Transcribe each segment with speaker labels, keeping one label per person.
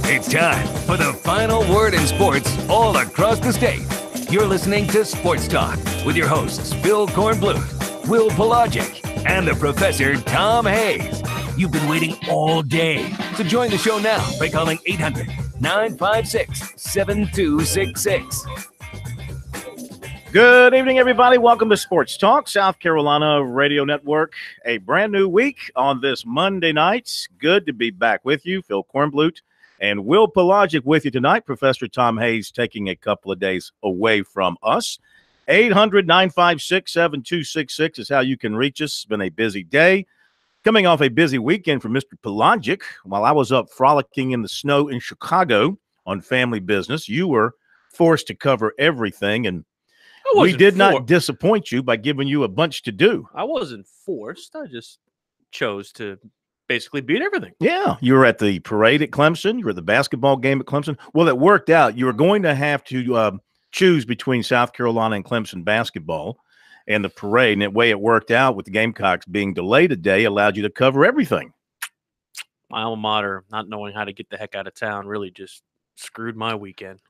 Speaker 1: It's time for the final word in sports all across the state. You're listening to Sports Talk with your hosts, Phil Kornblut, Will Pelagic, and the Professor Tom Hayes. You've been waiting all day, so join the show now by calling 800-956-7266.
Speaker 2: Good evening, everybody. Welcome to Sports Talk, South Carolina Radio Network. A brand new week on this Monday night. Good to be back with you. Phil Kornblut and Will Pelagic with you tonight. Professor Tom Hayes taking a couple of days away from us. 800-956-7266 is how you can reach us. It's been a busy day. Coming off a busy weekend for Mr. Pelagic. While I was up frolicking in the snow in Chicago on family business, you were forced to cover everything, and we did not disappoint you by giving you a bunch to do.
Speaker 3: I wasn't forced. I just chose to basically beat everything.
Speaker 2: Yeah, you were at the parade at Clemson. You were at the basketball game at Clemson. Well, it worked out. You were going to have to choose between South Carolina and Clemson basketball and the parade, and the way it worked out with the Gamecocks being delayed a day allowed you to cover everything.
Speaker 3: My alma mater, not knowing how to get the heck out of town, really just screwed my weekend.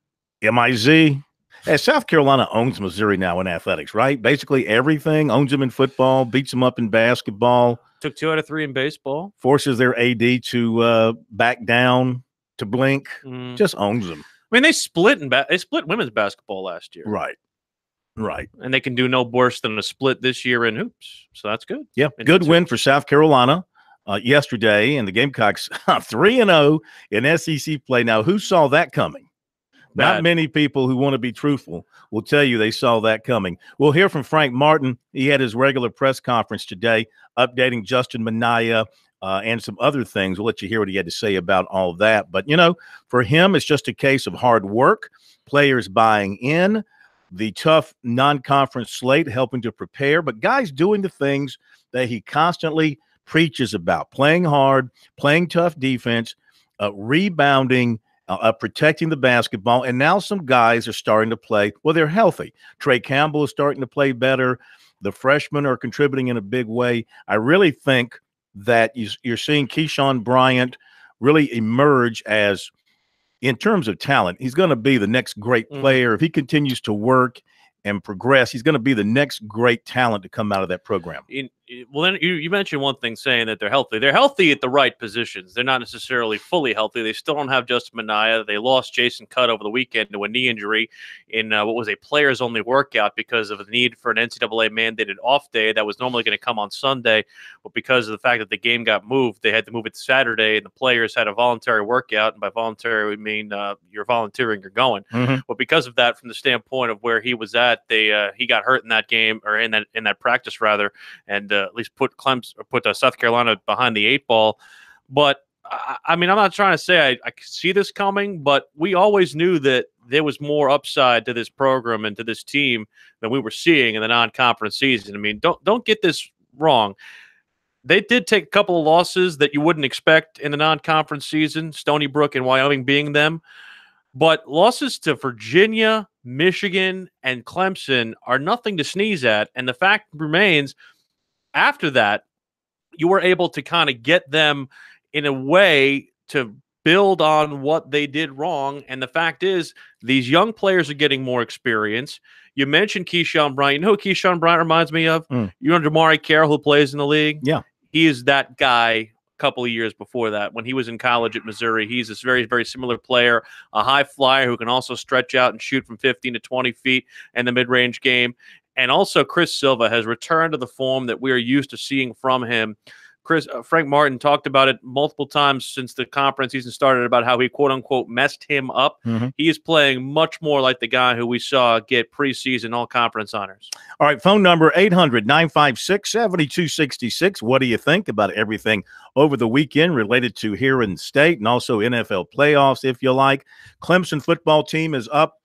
Speaker 2: MIZ. Hey, South Carolina owns Missouri now in athletics, right? Basically everything. Owns them in football, beats them up in basketball.
Speaker 3: Took 2 out of 3 in baseball.
Speaker 2: Forces their AD to back down, to blink. Just owns them.
Speaker 3: I mean, they split women's basketball last year.
Speaker 2: Right.
Speaker 3: And they can do no worse than a split this year in hoops. So that's good.
Speaker 2: Yeah, good win for South Carolina yesterday. And the Gamecocks 3-0 in SEC play. Now, who saw that coming?
Speaker 3: Bad.
Speaker 2: Not many people who want to be truthful will tell you they saw that coming. We'll hear from Frank Martin. He had his regular press conference today, updating Justin Minaya and some other things. We'll let you hear what he had to say about all of that. But, you know, for him, it's just a case of hard work, players buying in, the tough non-conference slate helping to prepare, but guys doing the things that he constantly preaches about, playing hard, playing tough defense, rebounding, protecting the basketball, and now some guys are starting to play. Well, they're healthy. Trey Campbell is starting to play better. The freshmen are contributing in a big way. I really think that you're seeing Keyshawn Bryant really emerge as, in terms of talent, he's going to be the next great player. If he continues to work and progress, he's going to be the next great talent to come out of that program.
Speaker 3: Well, then you mentioned one thing, saying that they're healthy. They're healthy at the right positions. They're not necessarily fully healthy. They still don't have Justin Minaya. They lost Jason Cutt over the weekend to a knee injury in what was a players-only workout because of the need for an NCAA-mandated off day that was normally going to come on Sunday. But because of the fact that the game got moved, they had to move it to Saturday, and the players had a voluntary workout. And by voluntary, we mean you're volunteering, you're going. But because of that, from the standpoint of where he was at, he got hurt in that game, or in that practice rather, and at least put South Carolina behind the 8 ball. But I mean, I'm not trying to say I could see this coming, but we always knew that there was more upside to this program and to this team than we were seeing in the non-conference season. I mean, don't get this wrong. They did take a couple of losses that you wouldn't expect in the non-conference season, Stony Brook and Wyoming being them. But losses to Virginia, Michigan, and Clemson are nothing to sneeze at. And the fact remains, after that, you were able to kind of get them in a way to build on what they did wrong. And the fact is, these young players are getting more experience. You mentioned Keyshawn Bryant. You know who Keyshawn Bryant reminds me of? You know Jamari Carroll, who plays in the league?
Speaker 2: Yeah.
Speaker 3: He is that guy. Couple of years before that, when he was in college at Missouri. He's this very, very similar player, a high flyer who can also stretch out and shoot from 15 to 20 feet in the mid-range game. And also Chris Silva has returned to the form that we are used to seeing from him. Frank Martin talked about it multiple times since the conference season started about how he, quote-unquote, messed him up. He is playing much more like the guy who we saw get preseason all-conference honors. All
Speaker 2: right, phone number 800-956-7266. What do you think about everything over the weekend related to here in state and also NFL playoffs, if you like? Clemson football team is up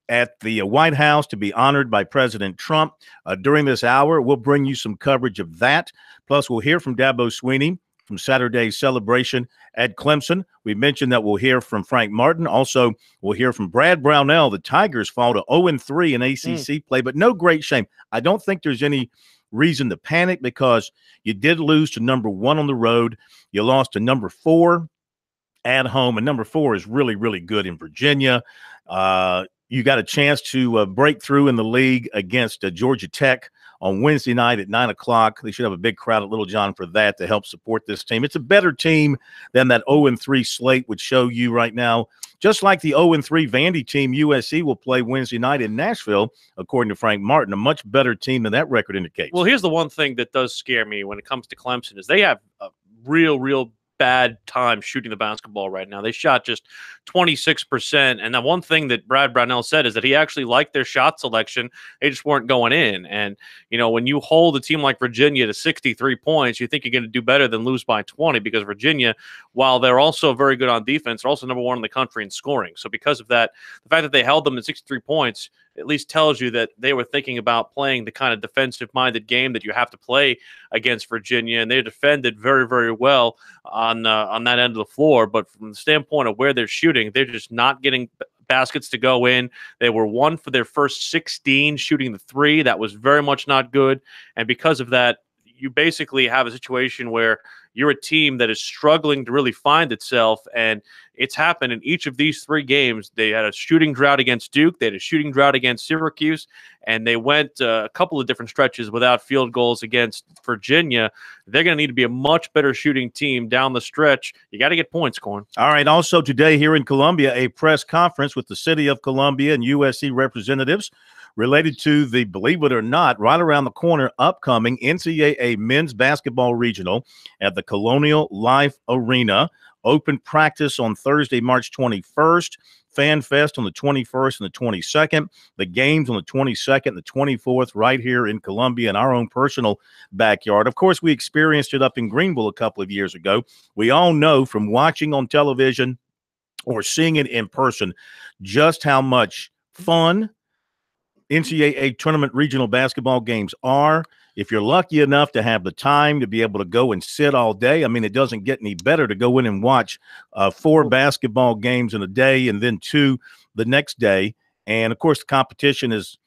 Speaker 2: at the White House to be honored by President Trump. During this hour, we'll bring you some coverage of that. Plus, we'll hear from Dabo Swinney from Saturday's celebration at Clemson. We mentioned that we'll hear from Frank Martin. Also, we'll hear from Brad Brownell. The Tigers fall to 0-3 in ACC play, but no great shame. I don't think there's any reason to panic because you did lose to number 1 on the road. You lost to number 4 at home, and number 4 is really, really good in Virginia. You got a chance to break through in the league against Georgia Tech on Wednesday night at 9 o'clock. They should have a big crowd at Little John for that to help support this team. It's a better team than that 0-3 slate would show you right now. Just like the 0-3 Vandy team, USC will play Wednesday night in Nashville, according to Frank Martin, a much better team than that record indicates.
Speaker 3: Well, here's the one thing that does scare me when it comes to Clemson is they have a real bad time shooting the basketball right now. They shot just 26%. And the one thing that Brad Brownell said is that he actually liked their shot selection. They just weren't going in. And, you know, when you hold a team like Virginia to 63 points, you think you're going to do better than lose by 20 because Virginia, while they're also very good on defense, they're also number 1 in the country in scoring. So because of that, the fact that they held them to 63 points at least tells you that they were thinking about playing the kind of defensive-minded game that you have to play against Virginia, and they defended very, very well on that end of the floor. But from the standpoint of where they're shooting, they're just not getting baskets to go in. They were 1 for their first 16 shooting the 3. That was very much not good. And because of that, you basically have a situation where you're a team that is struggling to really find itself, and it's happened in each of these 3 games. They had a shooting drought against Duke, they had a shooting drought against Syracuse, and they went a couple of different stretches without field goals against Virginia. They're going to need to be a much better shooting team down the stretch. You got to get points, Corn.
Speaker 2: All right, also today here in Columbia, a press conference with the city of Columbia and USC representatives related to the, believe it or not, right around the corner, upcoming NCAA men's basketball regional at the Colonial Life Arena. Open practice on Thursday, March 21st. Fan Fest on the 21st and the 22nd. The games on the 22nd and the 24th right here in Columbia in our own personal backyard. Of course, we experienced it up in Greenville a couple of years ago. We all know from watching on television or seeing it in person just how much fun NCAA tournament regional basketball games are. If you're lucky enough to have the time to be able to go and sit all day, I mean, it doesn't get any better to go in and watch 4 basketball games in a day and then 2 the next day. And, of course, the competition is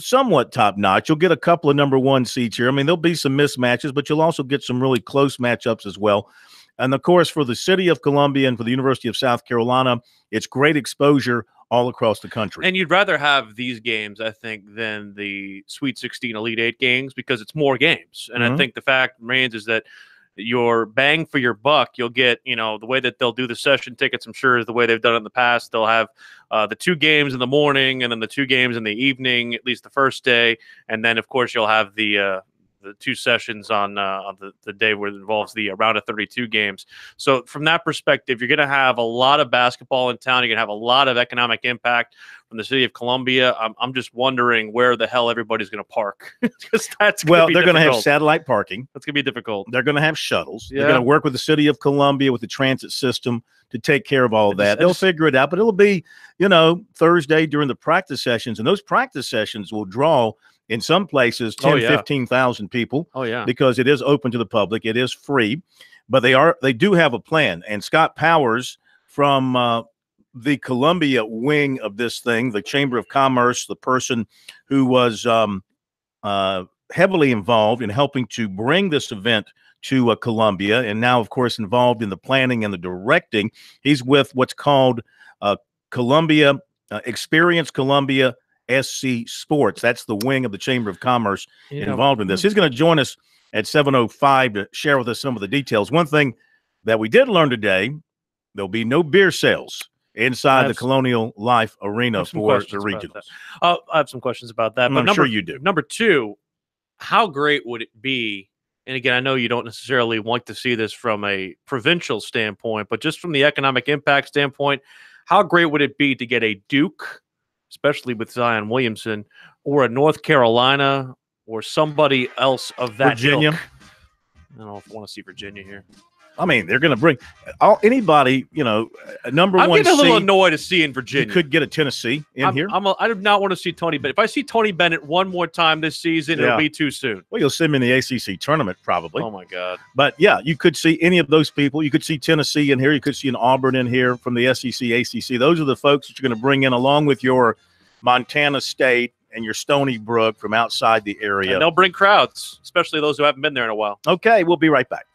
Speaker 2: somewhat top-notch. You'll get a couple of number 1 seeds here. I mean, there'll be some mismatches, but you'll also get some really close matchups as well. And of course, for the city of Columbia and for the University of South Carolina, it's great exposure all across the country.
Speaker 3: And you'd rather have these games, I think, than the Sweet 16 Elite Eight games because it's more games. And I think the fact remains is that your bang for your buck, you'll get, the way that they'll do the session tickets, I'm sure, is the way they've done it in the past. They'll have the 2 games in the morning and then the 2 games in the evening, at least the first day. And then, of course, you'll have the 2 sessions on the day where it involves the round of 32 games. So from that perspective, you're going to have a lot of basketball in town. You're going to have a lot of economic impact from the city of Columbia. I'm just wondering where the hell everybody's going to park. Because that's
Speaker 2: they're going to have satellite parking.
Speaker 3: That's going to be difficult.
Speaker 2: They're going to have shuttles. Yeah. They're going to work with the city of Columbia, with the transit system to take care of all of that. They'll figure it out, but it'll be, Thursday during the practice sessions, and those practice sessions will draw in some places 10, 15,000 people.
Speaker 3: Oh, yeah.
Speaker 2: Because it is open to the public. It is free, but they do have a plan. And Scott Powers from the Columbia wing of this thing, the Chamber of Commerce, the person who was heavily involved in helping to bring this event to Columbia, and now, of course, involved in the planning and the directing. He's with what's called Columbia Experience Columbia SC Sports. That's the wing of the Chamber of Commerce involved in this. He's going to join us at 7:05 to share with us some of the details. One thing that we did learn today, there'll be no beer sales inside the Colonial Life Arena for the regionals.
Speaker 3: I have some questions about that.
Speaker 2: But I'm sure you do.
Speaker 3: Number 2, how great would it be? And again, I know you don't necessarily want to see this from a provincial standpoint, but just from the economic impact standpoint, how great would it be to get a Duke, especially with Zion Williamson, or a North Carolina, or somebody else of that
Speaker 2: Virginia?
Speaker 3: ilk? I don't know if I want to see Virginia here.
Speaker 2: I mean, they're going to bring anybody, a number
Speaker 3: I'm
Speaker 2: one
Speaker 3: getting a little
Speaker 2: seed.
Speaker 3: annoyed to see in Virginia.
Speaker 2: You could get a Tennessee here.
Speaker 3: I do not want to see Tony Bennett. If I see Tony Bennett one more time this season, it'll be too soon.
Speaker 2: Well, you'll see him in the ACC tournament probably.
Speaker 3: Oh, my God.
Speaker 2: But, yeah, you could see any of those people. You could see Tennessee in here. You could see an Auburn in here from the SEC, ACC. Those are the folks that you're going to bring in along with your Montana State and your Stony Brook from outside the area.
Speaker 3: And they'll bring crowds, especially those who haven't been there in a while.
Speaker 2: Okay, we'll be right back.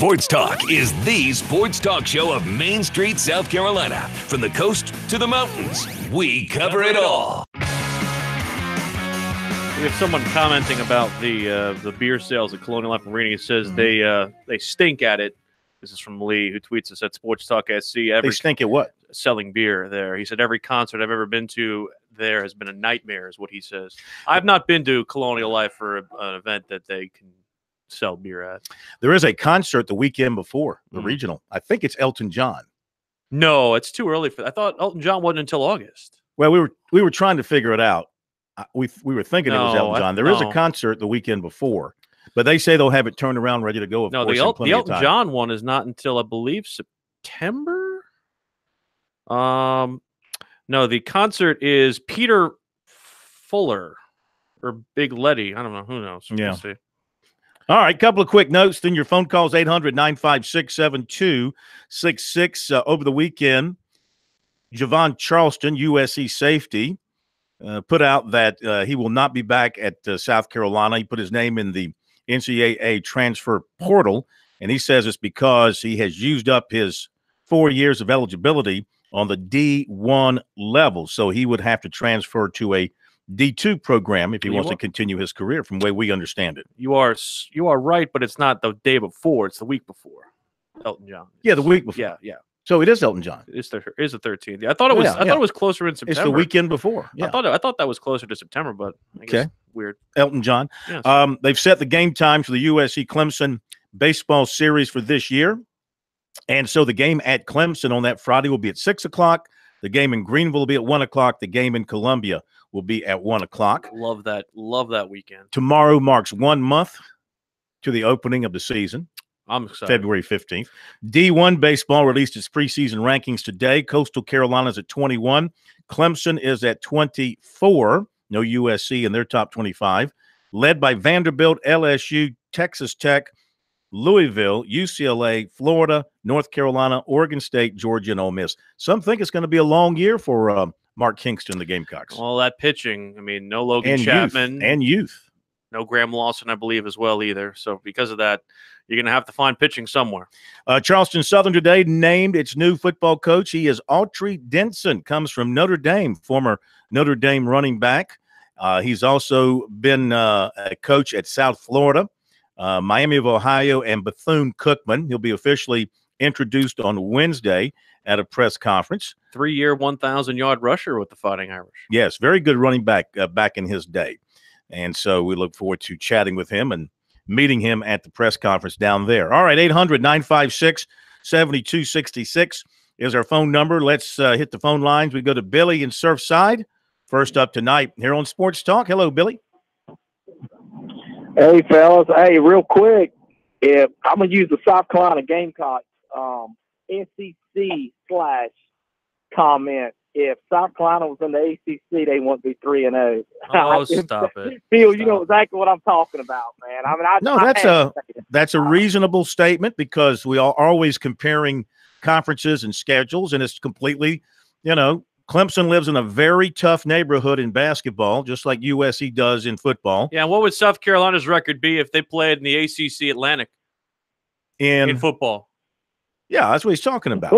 Speaker 1: Sports Talk is the sports talk show of Main Street, South Carolina. From the coast to the mountains, we cover it all.
Speaker 3: We have someone commenting about the beer sales at Colonial Life Arena. He says they stink at it. This is from Lee, who tweets us at SportsTalkSC.
Speaker 2: They stink at what?
Speaker 3: Selling beer there. He said every concert I've ever been to there has been a nightmare, is what he says. I've not been to Colonial Life for an event that they can sell beer at.
Speaker 2: There is a concert the weekend before the regional. I think it's Elton John.
Speaker 3: No, it's too early for that. I thought Elton John wasn't until August.
Speaker 2: Well, we were trying to figure it out. We were thinking it was Elton John. There is a concert the weekend before, but they say they'll have it turned around, ready to go.
Speaker 3: No, the Elton John one is not until, I believe, September. No, the concert is Peter Fuller or Big Letty. I don't know. Who knows?
Speaker 2: Yeah.
Speaker 3: We'll see.
Speaker 2: All right, couple of quick notes. Then your phone calls, 800-956-7266. Over the weekend, Javon Charleston, USC safety, put out that he will not be back at South Carolina. He put his name in the NCAA transfer portal, and he says it's because he has used up his 4 years of eligibility on the D1 level. So he would have to transfer to a D2 program if he wants to continue his career, from the way we understand it.
Speaker 3: You are right, but it's not the day before. It's the week before. Elton John.
Speaker 2: Yeah, the week before.
Speaker 3: Yeah.
Speaker 2: So it is Elton John.
Speaker 3: It's the 13th. Yeah, I thought it was. I thought it was closer in September.
Speaker 2: It's the weekend before. Yeah.
Speaker 3: I thought that was closer to September, but I guess weird.
Speaker 2: Elton John.
Speaker 3: Yes.
Speaker 2: They've set the game times for the USC Clemson baseball series for this year, and so the game at Clemson on that Friday will be at 6 o'clock. The game in Greenville will be at 1 o'clock. The game in Columbia will be at 1 o'clock.
Speaker 3: Love that. Love that weekend.
Speaker 2: Tomorrow marks 1 month to the opening of the season.
Speaker 3: I'm excited.
Speaker 2: February 15th. D1 baseball released its preseason rankings today. Coastal Carolina's at 21. Clemson is at 24. No USC in their top 25. Led by Vanderbilt, LSU, Texas Tech, Louisville, UCLA, Florida, North Carolina, Oregon State, Georgia, and Ole Miss. Some think it's going to be a long year for Mark Kingston, the Gamecocks.
Speaker 3: Well, that pitching, I mean, no Logan Chapman.
Speaker 2: And youth.
Speaker 3: No Graham Lawson, I believe, as well either. So because of that, you're going to have to find pitching somewhere.
Speaker 2: Charleston Southern today named its new football coach. He is Autry Denson, comes from Notre Dame, former Notre Dame running back. He's also been a coach at South Florida, Miami of Ohio, and Bethune-Cookman. He'll be officially introduced on Wednesday at a press conference.
Speaker 3: 3-year, 1,000-yard rusher with the Fighting Irish.
Speaker 2: Yes, very good running back back in his day. And so we look forward to chatting with him and meeting him at the press conference down there. All right, 800-956-7266 is our phone number. Let's hit the phone lines. We go to Billy in Surfside. First up tonight here on Sports Talk. Hello, Billy.
Speaker 4: Hey, fellas. Hey, real quick, if I'm going to use the South Carolina Gamecocks SEC/comment. If South Carolina was in the ACC, they wouldn't be 3-0.
Speaker 3: Oh, stop it.
Speaker 4: Phil, you know exactly what I'm talking about, man. I mean,
Speaker 2: that's a reasonable statement, because we are always comparing conferences and schedules, and it's completely, Clemson lives in a very tough neighborhood in basketball, just like USC does in football.
Speaker 3: Yeah, what would South Carolina's record be if they played in the ACC Atlantic in football?
Speaker 2: Yeah, that's what he's talking about.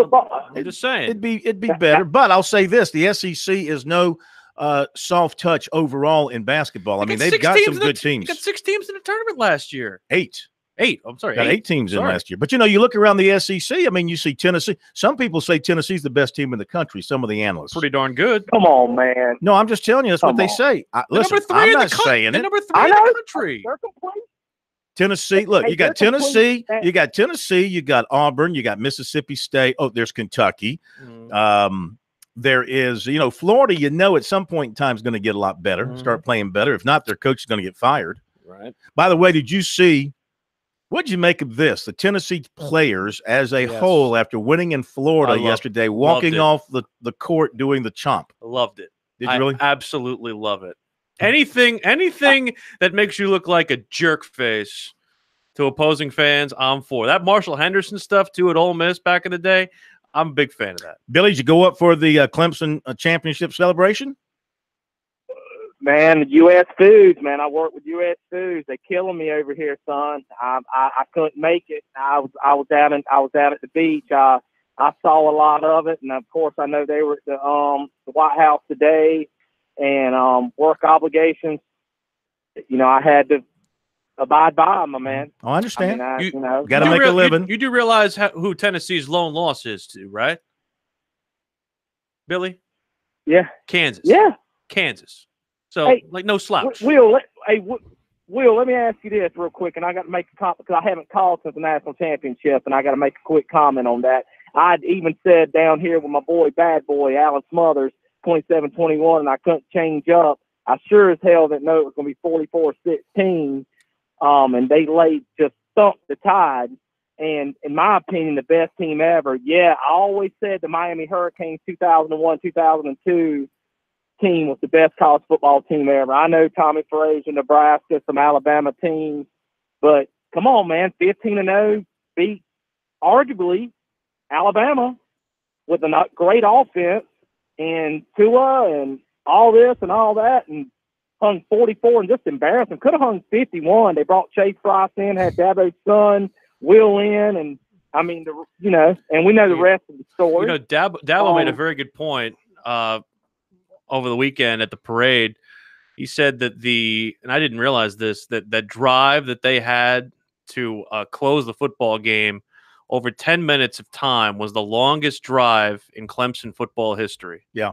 Speaker 3: I'm just saying.
Speaker 2: It'd be better. But I'll say this, the SEC is no soft touch overall in basketball. I mean, they've got some good teams.
Speaker 3: Got 6 teams in the tournament last year.
Speaker 2: Eight.
Speaker 3: I'm sorry.
Speaker 2: Got 8 teams in last year. But, you look around the SEC, I mean, you see Tennessee. Some people say Tennessee's the best team in the country, some of the analysts.
Speaker 3: Pretty darn good.
Speaker 4: Come on, man.
Speaker 2: No, I'm just telling you, that's what they say. Listen, I'm not saying it.
Speaker 3: They're number 3 in the country.
Speaker 4: They're complete.
Speaker 2: Tennessee, look, you got Tennessee, you got Auburn, you got Mississippi State. Oh, there's Kentucky. There is, Florida, at some point in time is going to get a lot better, start playing better. If not, their coach is going to get fired.
Speaker 3: Right.
Speaker 2: By the way, did you see, what did you make of this? The Tennessee players as a whole, after winning in Florida yesterday, walking off the court doing the chomp.
Speaker 3: I loved it.
Speaker 2: Did you really?
Speaker 3: Absolutely love it. Anything that makes you look like a jerk face to opposing fans, I'm for. That Marshall Henderson stuff, too, at Ole Miss back in the day, I'm a big fan of that.
Speaker 2: Billy, did you go up for the Clemson championship celebration?
Speaker 4: Man, U.S. Foods, man. I work with U.S. Foods. They're killing me over here, son. I couldn't make it. I was down at the beach. I saw a lot of it, and of course, I know they were at the White House today, and work obligations. You know, I had to abide by them, my man.
Speaker 2: Oh, I understand.
Speaker 4: I mean,
Speaker 2: Got to make a living.
Speaker 3: You do realize who Tennessee's lone loss is to, right? Billy?
Speaker 4: Yeah.
Speaker 3: Kansas.
Speaker 4: Yeah.
Speaker 3: Kansas. So,
Speaker 4: hey,
Speaker 3: no slouch.
Speaker 4: Will, let me ask you this real quick, and I got to make a comment because I haven't called since the national championship, and I got to make a quick comment on that. I'd even said down here with my boy, bad boy, Alan Smothers, 27-21, and I couldn't change up. I sure as hell didn't know it was going to be 44-16, and they just thumped the Tide. And in my opinion, the best team ever. Yeah, I always said the Miami Hurricanes 2001, 2002 team was the best college football team ever. I know Tommy Frazier, Nebraska, some Alabama teams, but come on, man, 15-0 beat arguably Alabama with a great offense and Tua and all this and all that, and hung 44 and just embarrassing. Could have hung 51. They brought Chase Price in, had Dabo's son Will in, and I mean, and we know the rest of the story.
Speaker 3: Dabo made a very good point over the weekend at the parade. He said that and I didn't realize this, that drive that they had to close the football game, over 10 minutes of time, was the longest drive in Clemson football history.
Speaker 2: Yeah.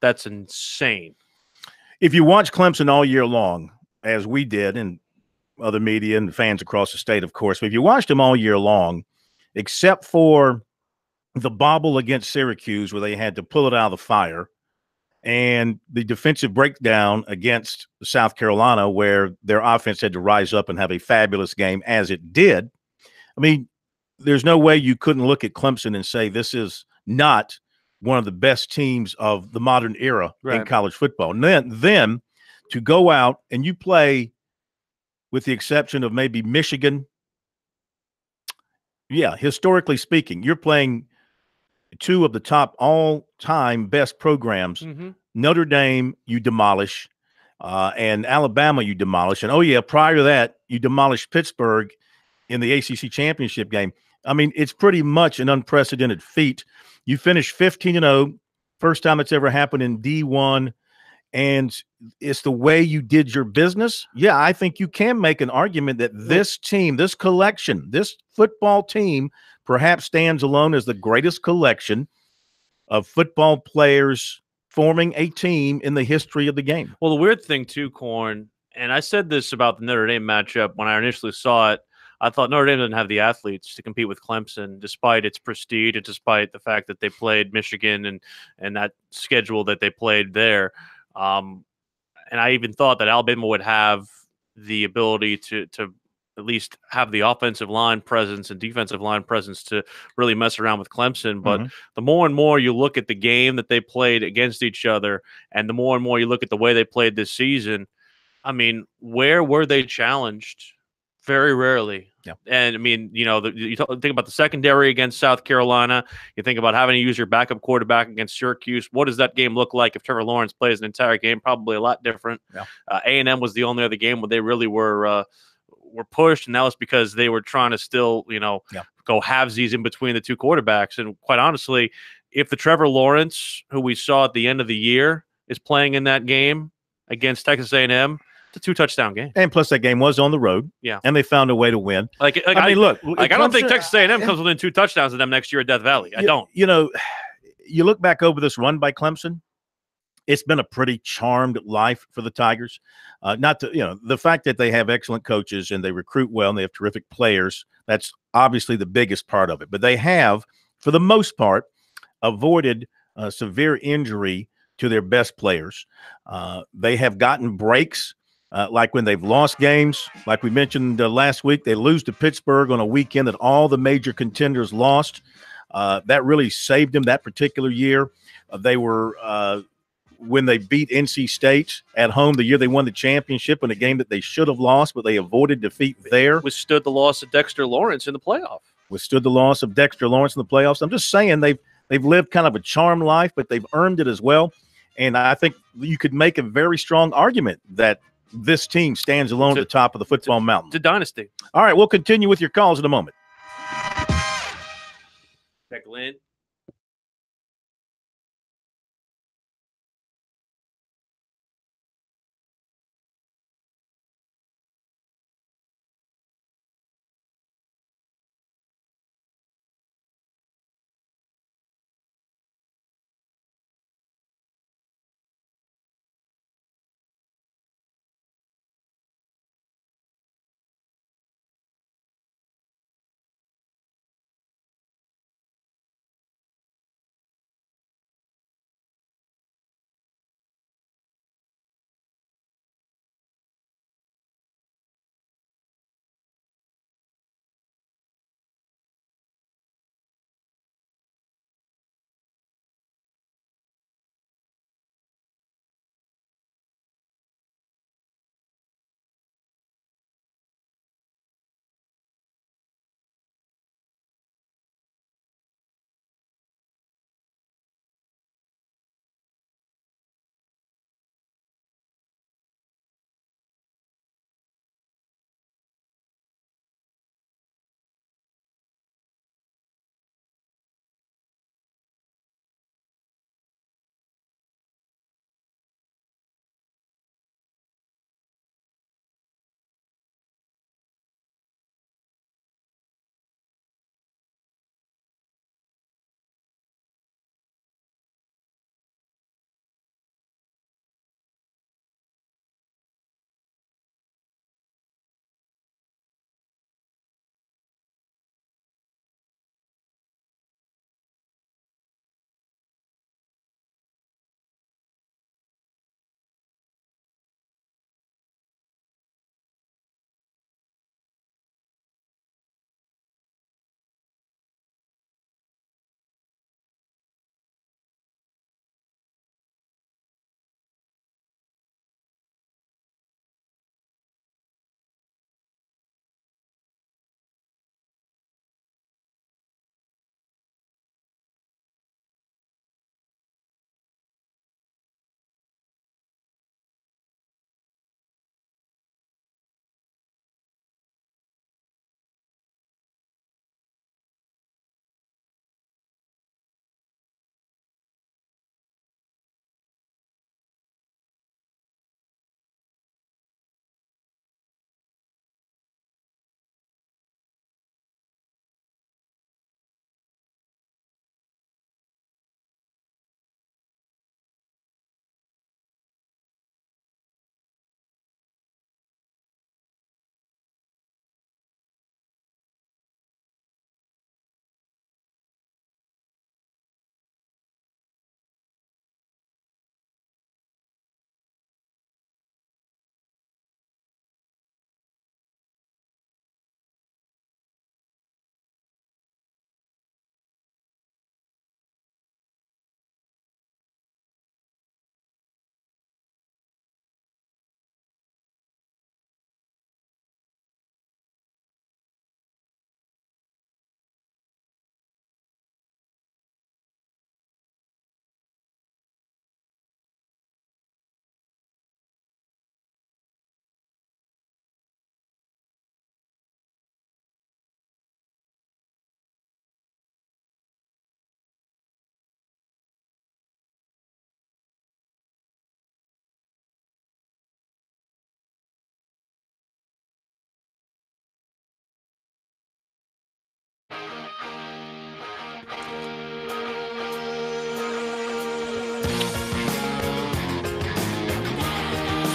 Speaker 3: That's insane.
Speaker 2: If you watch Clemson all year long, as we did, and other media and fans across the state, of course, but if you watched them all year long, except for the bobble against Syracuse where they had to pull it out of the fire, and the defensive breakdown against South Carolina where their offense had to rise up and have a fabulous game as it did, I mean, there's no way you couldn't look at Clemson and say this is not one of the best teams of the modern era in college football. And then to go out and you play, with the exception of maybe Michigan, yeah, historically speaking, you're playing two of the top all-time best programs. Mm-hmm. Notre Dame, you demolish, and Alabama, you demolish. And, oh, yeah, prior to that, you demolished Pittsburgh in the ACC championship game. I mean, it's pretty much an unprecedented feat. You finished 15-0, first time it's ever happened in D1, and it's the way you did your business. Yeah, I think you can make an argument that this team, this collection, this football team perhaps stands alone as the greatest collection of football players forming a team in the history of the game.
Speaker 3: Well, the weird thing too, Corn, and I said this about the Notre Dame matchup when I initially saw it, I thought Notre Dame doesn't have the athletes to compete with Clemson, despite its prestige and despite the fact that they played Michigan and that schedule that they played there. And I even thought that Alabama would have the ability to at least have the offensive line presence and defensive line presence to really mess around with Clemson. But the more and more you look at the game that they played against each other, and the more and more you look at the way they played this season, I mean, where were they challenged? Very rarely.
Speaker 2: Yeah.
Speaker 3: And I mean, you think about the secondary against South Carolina. You think about having to use your backup quarterback against Syracuse. What does that game look like if Trevor Lawrence plays an entire game? Probably a lot different. Yeah. A&M was the only other game where they really were pushed, and that was because they were trying to still, go halvesies in between the two quarterbacks. And quite honestly, if the Trevor Lawrence who we saw at the end of the year is playing in that game against Texas A&M, it's a 2-touchdown game.
Speaker 2: And plus that game was on the road. Yeah. And they found a way to win. I mean, look.
Speaker 3: I don't think Texas A&M comes within 2 touchdowns of them next year at Death Valley. I don't.
Speaker 2: You look back over this run by Clemson, it's been a pretty charmed life for the Tigers. The fact that they have excellent coaches and they recruit well and they have terrific players, that's obviously the biggest part of it. But they have, for the most part, avoided severe injury to their best players. They have gotten breaks. Like when they've lost games, like we mentioned last week, they lose to Pittsburgh on a weekend that all the major contenders lost. That really saved them that particular year. They were when they beat NC State at home the year they won the championship in a game that they should have lost, but they avoided defeat there.
Speaker 3: Withstood the loss of Dexter Lawrence in the playoff. I'm just saying they've lived kind of a charmed life, but they've earned it as well.
Speaker 2: And I think you could make a very strong argument that this team stands alone at the top of the football mountain.
Speaker 3: It's a dynasty.
Speaker 2: All right, we'll continue with your calls in a moment.
Speaker 3: Check Lynn.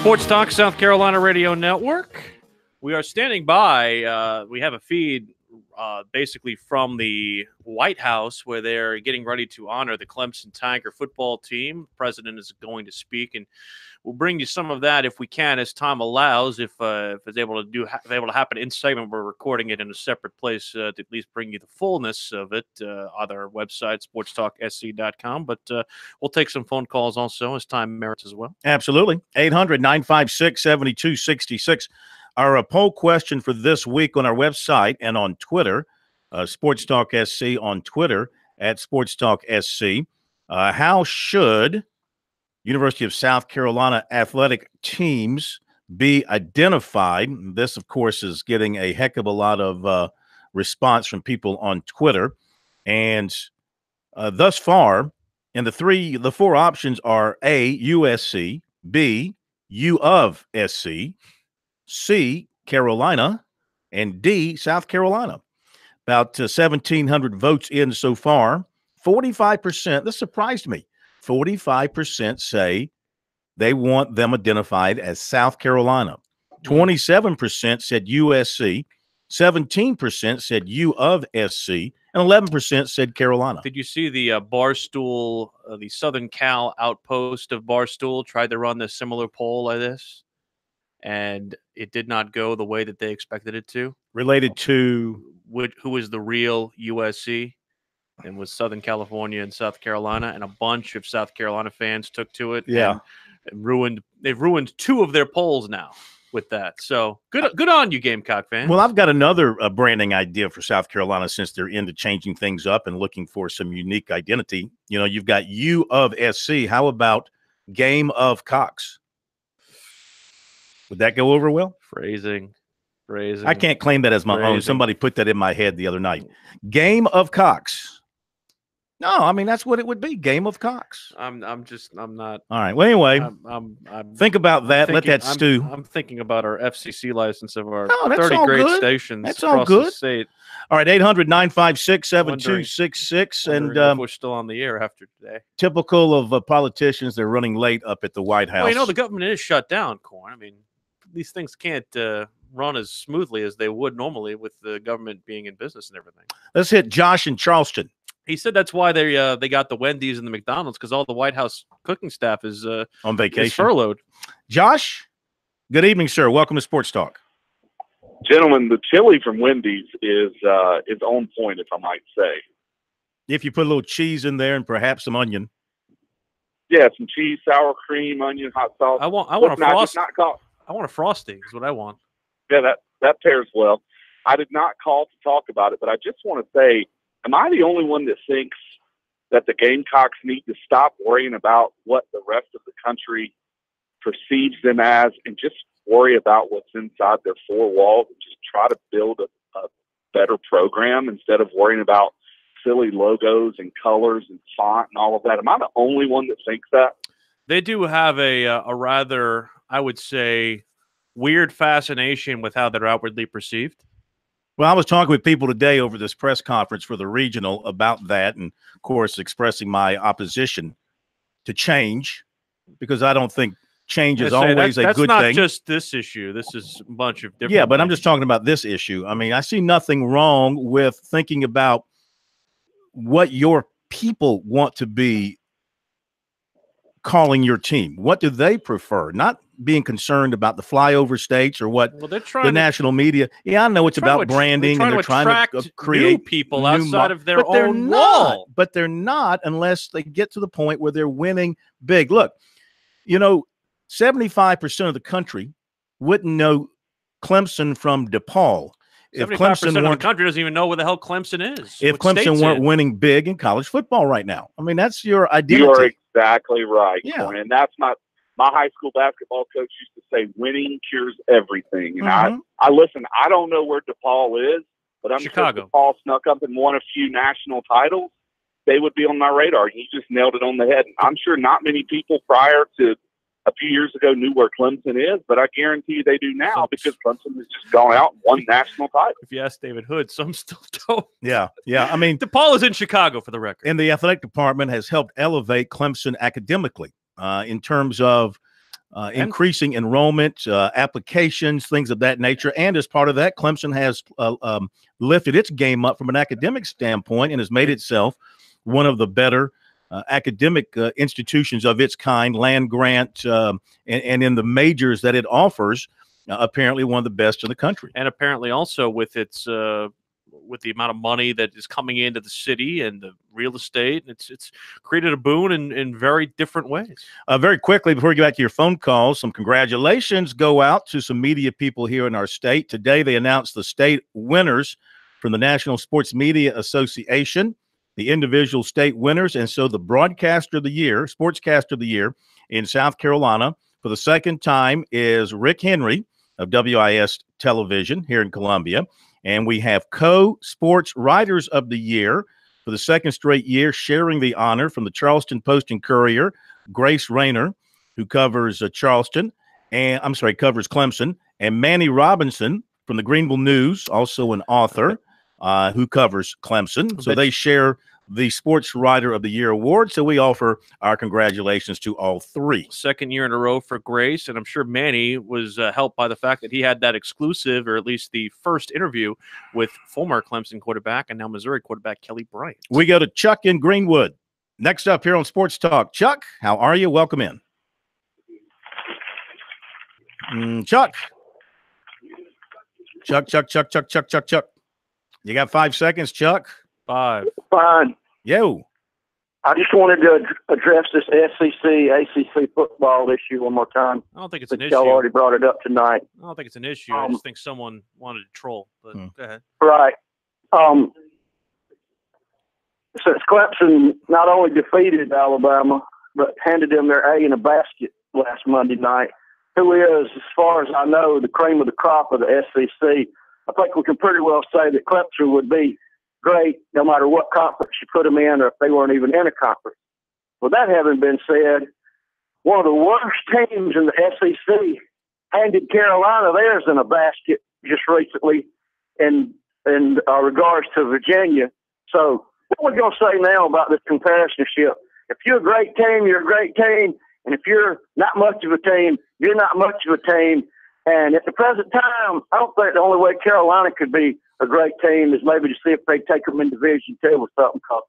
Speaker 3: Sports Talk South Carolina Radio Network. We are standing by. We have a feed basically from the White House where they're getting ready to honor the Clemson Tiger football team. The president is going to speak, and we'll bring you some of that if we can, as time allows. If it's able to happen in segment, we're recording it in a separate place to at least bring you the fullness of it on our website, SportsTalkSC.com. But we'll take some phone calls also as time merits as well.
Speaker 2: Absolutely. 800-956-7266. Our poll question for this week on our website and on Twitter, SportsTalkSC on Twitter at SportsTalkSC. How should University of South Carolina athletic teams be identified. This, of course, is getting a heck of a lot of response from people on Twitter. And thus far, and the four options are A, USC, B, U of SC, C, Carolina, and D, South Carolina. About 1,700 votes in so far. 45%, this surprised me, 45% say they want them identified as South Carolina. 27% said USC, 17% said U of SC, and 11% said Carolina.
Speaker 3: Did you see the Barstool, the Southern Cal outpost of Barstool tried to run a similar poll like this, and it did not go the way that they expected it to?
Speaker 2: Related to
Speaker 3: who was the real USC, and was Southern California and South Carolina, and a bunch of South Carolina fans took to it.
Speaker 2: Yeah,
Speaker 3: and they've ruined two of their polls now with that. So good on you, Gamecock fans.
Speaker 2: Well, I've got another branding idea for South Carolina, since they're into changing things up and looking for some unique identity. You know, you've got U of SC. How about Game of Cox? Would that go over well?
Speaker 3: Phrasing.
Speaker 2: I can't claim that as my own. Somebody put that in my head the other night. Game of Cox. No, I mean, that's what it would be. Game of Cox.
Speaker 3: I'm not.
Speaker 2: All right. Well, anyway, think about that. Let that stew.
Speaker 3: I'm thinking about our FCC license of our
Speaker 2: 30
Speaker 3: great stations.
Speaker 2: That's all good.
Speaker 3: The state.
Speaker 2: All right. 800-956-7266. And
Speaker 3: if we're still on the air after today.
Speaker 2: Typical of politicians, they're running late up at the White House.
Speaker 3: Well, you know, the government is shut down, Corn. I mean, these things can't run as smoothly as they would normally with the government being in business and everything.
Speaker 2: Let's hit Josh in Charleston.
Speaker 3: He said that's why they got the Wendy's and the McDonald's, because all the White House cooking staff is
Speaker 2: on vacation,
Speaker 3: is furloughed.
Speaker 2: Josh, good evening, sir. Welcome to Sports Talk.
Speaker 5: Gentlemen, the chili from Wendy's is on point, if I might say.
Speaker 2: If you put a little cheese in there and perhaps some onion.
Speaker 5: Yeah, some cheese, sour cream, onion, hot sauce.
Speaker 3: I want a frosty. I want a frosty is what I want.
Speaker 5: Yeah, that pairs well. I did not call to talk about it, but I just want to say, am I the only one that thinks that the Gamecocks need to stop worrying about what the rest of the country perceives them as and just worry about what's inside their four walls and just try to build a better program instead of worrying about silly logos and colors and font and all of that? Am I the only one that thinks that?
Speaker 3: They do have a rather, I would say, weird fascination with how they're outwardly perceived.
Speaker 2: Well, I was talking with people today over this press conference for the regional about that, and of course expressing my opposition to change, because I don't think change is always a good thing.
Speaker 3: That's not just this issue. This is a bunch of different
Speaker 2: Yeah, but
Speaker 3: things.
Speaker 2: I'm just talking about this issue. I mean, I see nothing wrong with thinking about what your people want to be calling your team. What do they prefer? Not being concerned about the flyover states or what the national media. Yeah, I know it's about branding, and they're trying to create
Speaker 3: new people outside of their own wall.
Speaker 2: But they're not unless they get to the point where they're winning big. Look, you know, 75% of the country wouldn't know Clemson from DePaul.
Speaker 3: If 75% of the country doesn't even know where the hell Clemson is.
Speaker 2: If Clemson weren't winning big in college football right now. I mean, that's your identity.
Speaker 5: You are exactly right.
Speaker 2: Yeah.
Speaker 5: And that's my high school basketball coach used to say, winning cures everything. And I listen, I don't know where DePaul is, but I'm sure if DePaul snuck up and won a few national titles, they would be on my radar. You just nailed it on the head. I'm sure not many people prior to a few years ago knew where Clemson is, but I guarantee you they do now, because Clemson has just gone out and won national title.
Speaker 3: If you ask David Hood, some still don't.
Speaker 2: Yeah. I mean,
Speaker 3: DePaul is in Chicago, for the record.
Speaker 2: And the athletic department has helped elevate Clemson academically in terms of increasing enrollment, applications, things of that nature. And as part of that, Clemson has lifted its game up from an academic standpoint and has made itself one of the better academic institutions of its kind, land grant, and in the majors that it offers, apparently one of the best in the country.
Speaker 3: And apparently also with its with the amount of money that is coming into the city and the real estate, it's created a boon in very different ways. Very
Speaker 2: quickly, before we get back to your phone calls, some congratulations go out to some media people here in our state. Today, they announced the state winners from the National Sports Media Association. the individual state winners. And so the broadcaster of the year, sportscaster of the year in South Carolina for the second time is Rick Henry of WIS Television here in Columbia. And we have co-sports writers of the year for the second straight year, sharing the honor from the Charleston Post and Courier, Grace Rayner, who covers Charleston, and covers Clemson, and Manny Robinson from the Greenville News, also an author who covers Clemson. So they share the Sports Writer of the Year award. So we offer our congratulations to all three.
Speaker 3: Second year in a row for Grace, and I'm sure Manny was helped by the fact that he had that exclusive, or at least the first interview with former Clemson quarterback and now Missouri quarterback Kelly Bryant.
Speaker 2: We go to Chuck in Greenwood. Next up here on Sports Talk. Chuck, how are you? Welcome in. Chuck. Chuck. You got 5 seconds, Chuck.
Speaker 3: 5.
Speaker 6: Fine.
Speaker 2: Yo.
Speaker 6: I just wanted to address this SEC, ACC football issue one more time.
Speaker 3: I don't think it's an issue.
Speaker 6: Y'all already brought it up tonight.
Speaker 3: I don't think it's an issue. I just think someone wanted to troll. But go ahead.
Speaker 6: Right. Since Clemson not only defeated Alabama, but handed them their A in a basket last Monday night, who is, as far as I know, the cream of the crop of the SEC, I think we can pretty well say that Clemson would be great no matter what conference you put them in, or if they weren't even in a conference. With that having been said, one of the worst teams in the SEC handed Carolina theirs in a basket just recently in regards to Virginia. So what we're going to say now about this comparisonship, if you're a great team, you're a great team. And if you're not much of a team, you're not much of a team. And at the present time, I don't think the only way Carolina could be a great team is maybe to see if they take them in Division II or something. Cause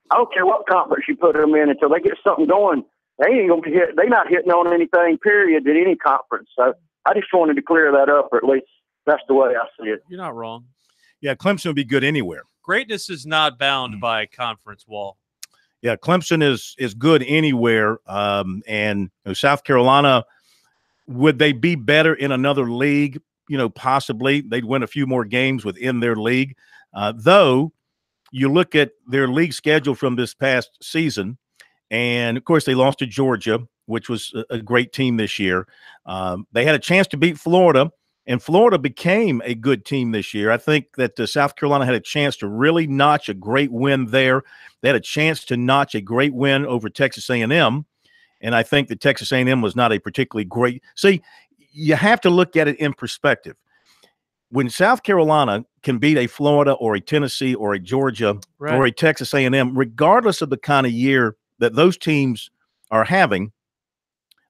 Speaker 6: I don't care what conference you put them in until they get something going. They ain't going to hit. They're not hitting on anything, period, in any conference. So I just wanted to clear that up, or at least that's the way I see it.
Speaker 3: You're not wrong.
Speaker 2: Yeah, Clemson would be good anywhere.
Speaker 3: Greatness is not bound by a conference wall.
Speaker 2: Yeah, Clemson is good anywhere. And South Carolina, would they be better in another league? Possibly. They'd win a few more games within their league. Though, you look at their league schedule from this past season, and, of course, they lost to Georgia, which was a great team this year. They had a chance to beat Florida, and Florida became a good team this year. I think that South Carolina had a chance to really notch a great win there. They had a chance to notch a great win over Texas A&M, and I think that Texas A&M was not a particularly great – see, you have to look at it in perspective. When South Carolina can beat a Florida or a Tennessee or a Georgia or a Texas A&M, regardless of the kind of year that those teams are having,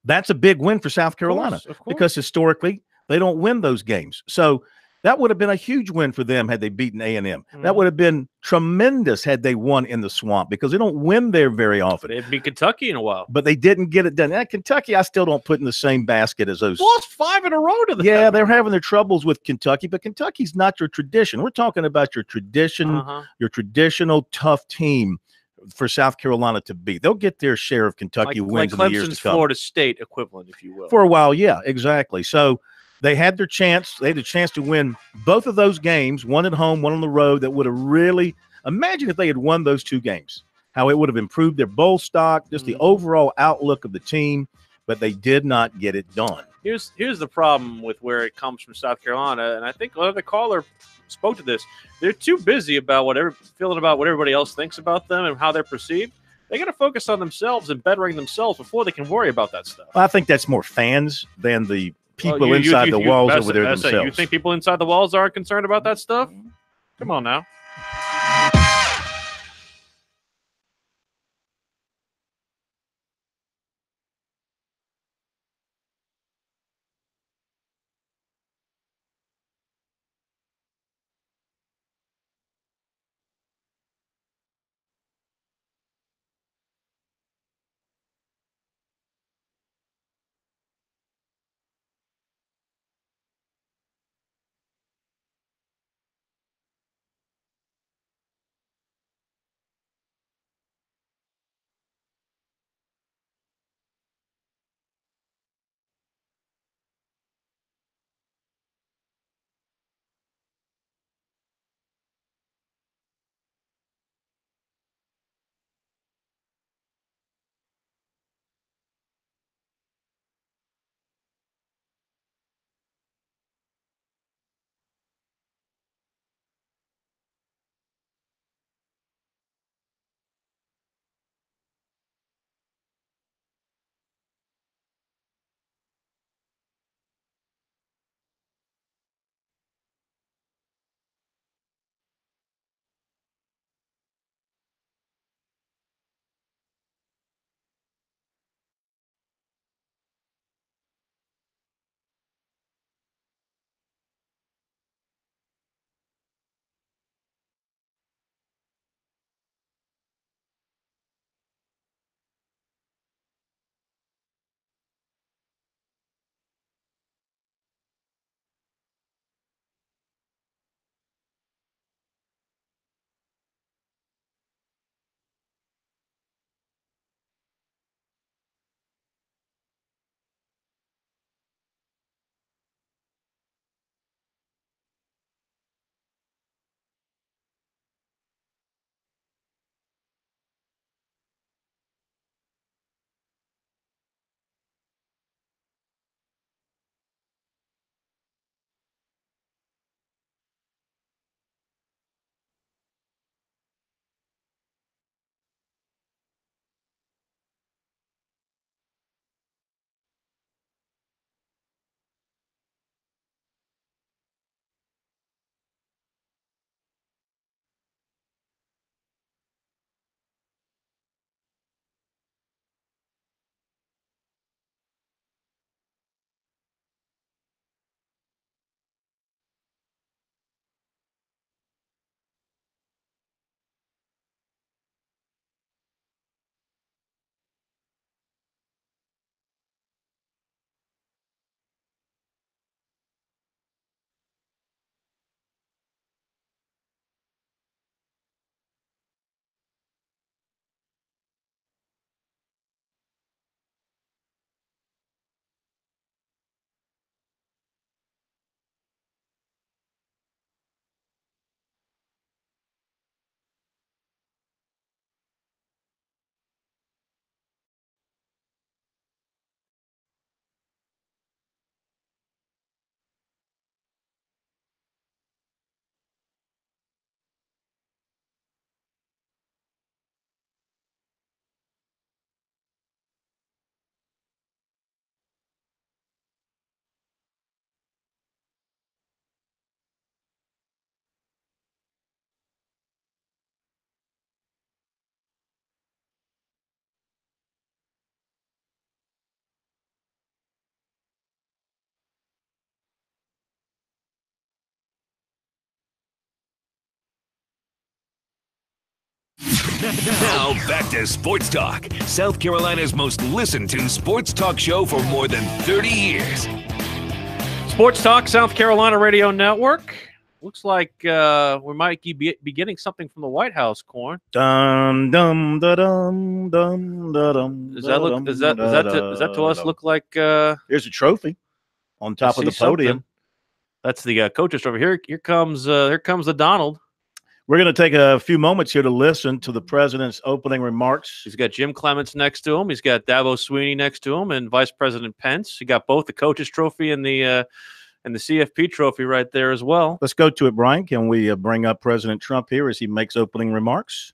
Speaker 2: that's a big win for South Carolina.
Speaker 3: Of course.
Speaker 2: Because historically they don't win those games. So that would have been a huge win for them had they beaten A&M. Mm-hmm. That would have been tremendous had they won in the Swamp, because they don't win there very often.
Speaker 3: They'd beat Kentucky in a while.
Speaker 2: But they didn't get it done. Now, Kentucky, I still don't put in the same basket as those.
Speaker 3: Lost 5 in a row to them.
Speaker 2: Yeah, they're having their troubles with Kentucky, but Kentucky's not your tradition. We're talking about your tradition, your traditional tough team for South Carolina to beat. They'll get their share of Kentucky wins in the years to come.
Speaker 3: Florida State equivalent, if you will.
Speaker 2: For a while, yeah, exactly. So they had their chance. They had a chance to win both of those games, one at home, one on the road. That would have really – imagine if they had won those two games, how it would have improved their bowl stock, just the overall outlook of the team, but they did not get it done.
Speaker 3: Here's the problem with where it comes from South Carolina, and I think another caller spoke to this. They're too busy feeling about what everybody else thinks about them and how they're perceived. They got to focus on themselves and bettering themselves before they can worry about that stuff.
Speaker 2: Well, I think that's more fans than the people inside the walls over there themselves.
Speaker 3: You think people inside the walls aren't concerned about that stuff? Come on now.
Speaker 1: Now back to Sports Talk, South Carolina's most listened to sports talk show for more than 30 years.
Speaker 3: Sports Talk, South Carolina Radio Network. Looks like we might be getting something from the White House, Corn.
Speaker 2: Dum dum da dum dum da dum.
Speaker 3: Does that to us look like?
Speaker 2: Here's a trophy on top of the podium.
Speaker 3: Something. That's the coach's trophy. Here comes the Donald.
Speaker 2: We're going to take a few moments here to listen to the president's opening remarks.
Speaker 3: He's got Jim Clements next to him. He's got Dabo Sweeney next to him, and Vice President Pence. He got both the coach's trophy and the CFP trophy right there as well.
Speaker 2: Let's go to it, Brian. Can we bring up President Trump here as he makes opening remarks?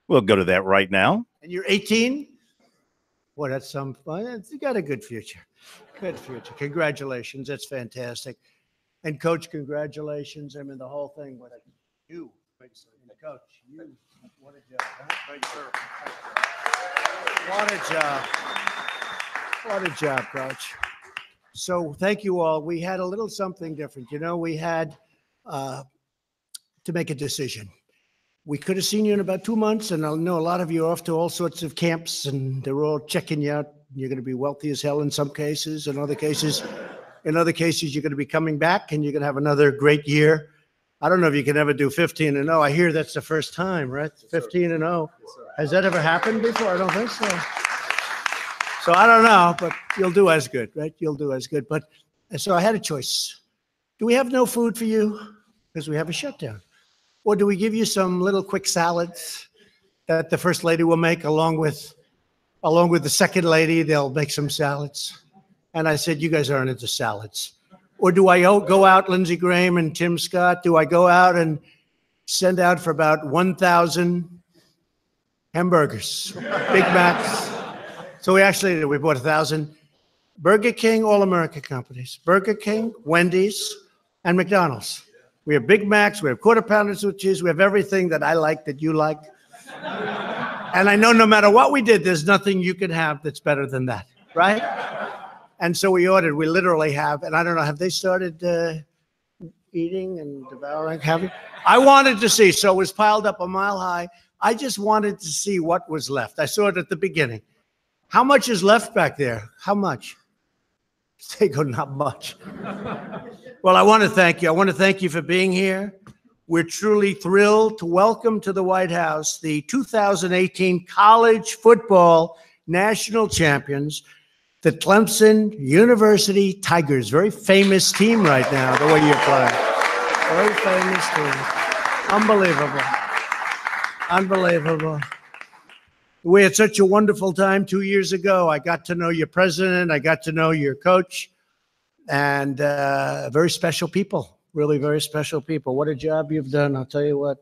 Speaker 2: We'll go to that right now.
Speaker 7: And you're 18? Well, that's some fun. You got a good future. Good future. Congratulations. That's fantastic. And, Coach, congratulations. I mean, the whole thing. What you. Coach, you, what a job, huh? Thank you, sir. What a job, Coach. So thank you all. We had a little something different. You know, we had to make a decision. We could have seen you in about 2 months, and I know a lot of you are off to all sorts of camps, and they're all checking you out. You're going to be wealthy as hell in some cases. In other cases, you're going to be coming back, and you're going to have another great year. I don't know if you can ever do 15-0. I hear that's the first time, right? 15-0. Has that ever happened before? I don't think so. So I don't know, but you'll do as good, right? You'll do as good. But so I had a choice. Do we have no food for you because we have a shutdown? Or do we give you some little quick salads that the first lady will make along with the second lady? They'll make some salads. And I said, you guys aren't into salads. Or do I go out, Lindsey Graham and Tim Scott, do I go out and send out for about 1,000 hamburgers, Big Macs? So we bought 1,000. Burger King, all American companies. Burger King, Wendy's, and McDonald's. We have Big Macs, we have quarter pounders with cheese, we have everything that I like, that you like. And I know no matter what we did, there's nothing you can have that's better than that, right? And so we ordered. We literally have, and I don't know, have they started eating and devouring? I wanted to see, so it was piled up a mile high. I just wanted to see what was left. I saw it at the beginning. How much is left back there? How much? They go, not much. Well, I want to thank you. I want to thank you for being here. We're truly thrilled to welcome to the White House the 2018 College Football National Champions, the Clemson University Tigers. Very famous team right now, the way you're playing. Very famous team. Unbelievable. Unbelievable. We had such a wonderful time 2 years ago. I got to know your president. I got to know your coach. And very special people. Really very special people. What a job you've done. I'll tell you what.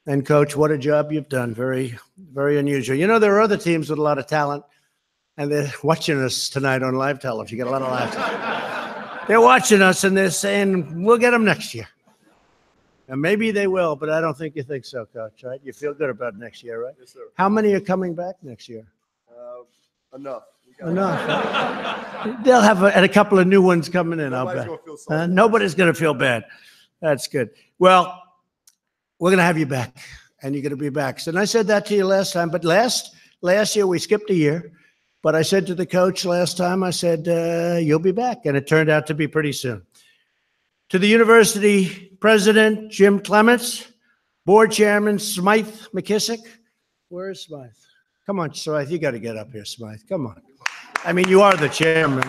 Speaker 7: And, Coach, what a job you've done. Very, very unusual. You know, there are other teams with a lot of talent. And they're watching us tonight on live television. You get a lot of laughs. They're watching us, and they're saying, we'll get them next year. And maybe they will, but I don't think you think so, Coach, right? You feel good about next year, right?
Speaker 8: Yes, sir.
Speaker 7: How many are coming back next year?
Speaker 8: Enough.
Speaker 7: Enough. They'll have a couple of new ones coming in, I'll bet. Nobody's going to feel bad. That's good. Well, we're going to have you back, and you're going to be back. So, and I said that to you last time, but last year we skipped a year. But I said to the coach last time, I said, you'll be back. And it turned out to be pretty soon. To the university president, Jim Clements, board chairman, Smythe McKissick. Where's Smythe? Come on, Smythe. You got to get up here, Smythe. Come on. I mean, you are the chairman.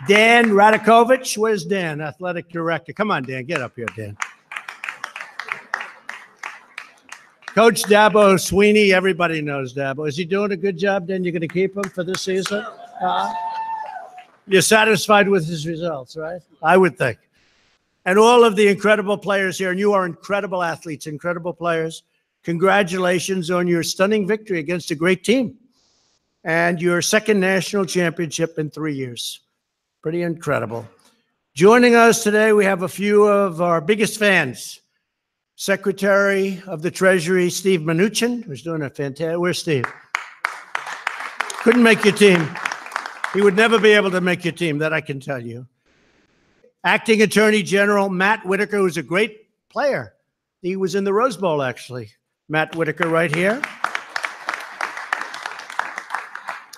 Speaker 7: Dan Radakovich. Where's Dan? Athletic director. Come on, Dan. Get up here, Dan. Coach Dabo Sweeney, everybody knows Dabo. Is he doing a good job, Dan? You're going to keep him for this season? You're satisfied with his results, right? I would think. And all of the incredible players here, and you are incredible athletes, incredible players. Congratulations on your stunning victory against a great team and your second national championship in 3 years. Pretty incredible. Joining us today, we have a few of our biggest fans. Secretary of the Treasury, Steve Mnuchin, who's doing a fantastic. Where's Steve? Couldn't make your team. He would never be able to make your team, that I can tell you. Acting Attorney General Matt Whitaker, who's a great player. He was in the Rose Bowl, actually. Matt Whitaker right here.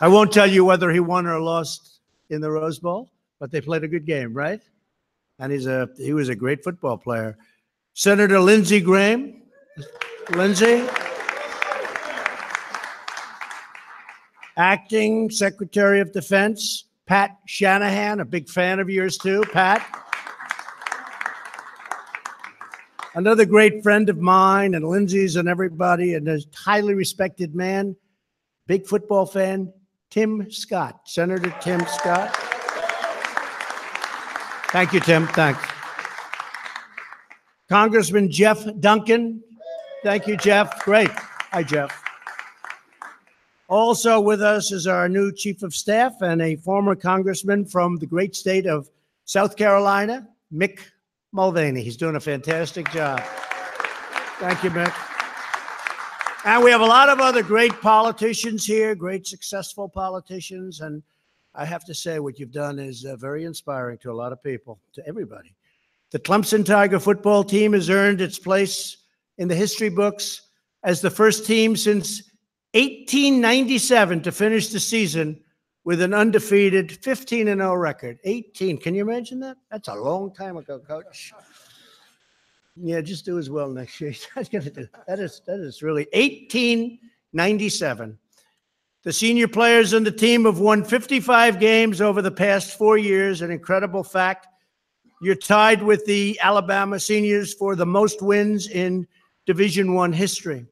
Speaker 7: I won't tell you whether he won or lost in the Rose Bowl, but they played a good game, right? And he was a great football player. Senator Lindsey Graham. Lindsey. Acting Secretary of Defense, Pat Shanahan, a big fan of yours too, Pat. Another great friend of mine and Lindsay's and everybody, and a highly respected man, big football fan, Tim Scott, Senator Tim Scott. Thank you, Tim. Thanks. Congressman Jeff Duncan. Thank you, Jeff. Great. Hi, Jeff. Also with us is our new chief of staff and a former congressman from the great state of South Carolina, Mick Mulvaney. He's doing a fantastic job. Thank you, Mick. And we have a lot of other great politicians here, great successful politicians. And I have to say what you've done is very inspiring to a lot of people, to everybody. The Clemson Tiger football team has earned its place in the history books as the first team since 1897 to finish the season with an undefeated 15-0 record. 18. Can you imagine that? That's a long time ago, Coach. Yeah, just do as well next year. That's gonna do. That is really 1897. The senior players on the team have won 55 games over the past 4 years. An incredible fact. You're tied with the Alabama seniors for the most wins in Division I history.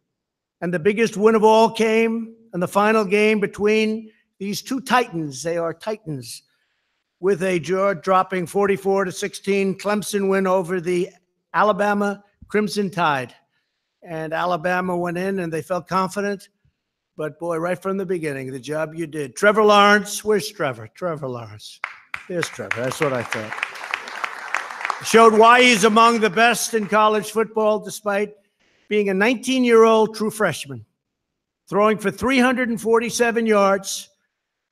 Speaker 7: And the biggest win of all came in the final game between these two Titans. They are Titans, with a jaw-dropping 44-16 Clemson win over the Alabama Crimson Tide. And Alabama went in and they felt confident. But boy, right from the beginning, the job you did. Trevor Lawrence, where's Trevor? Trevor Lawrence. There's Trevor. That's what I thought. Showed why he's among the best in college football, despite being a 19-year-old true freshman, throwing for 347 yards,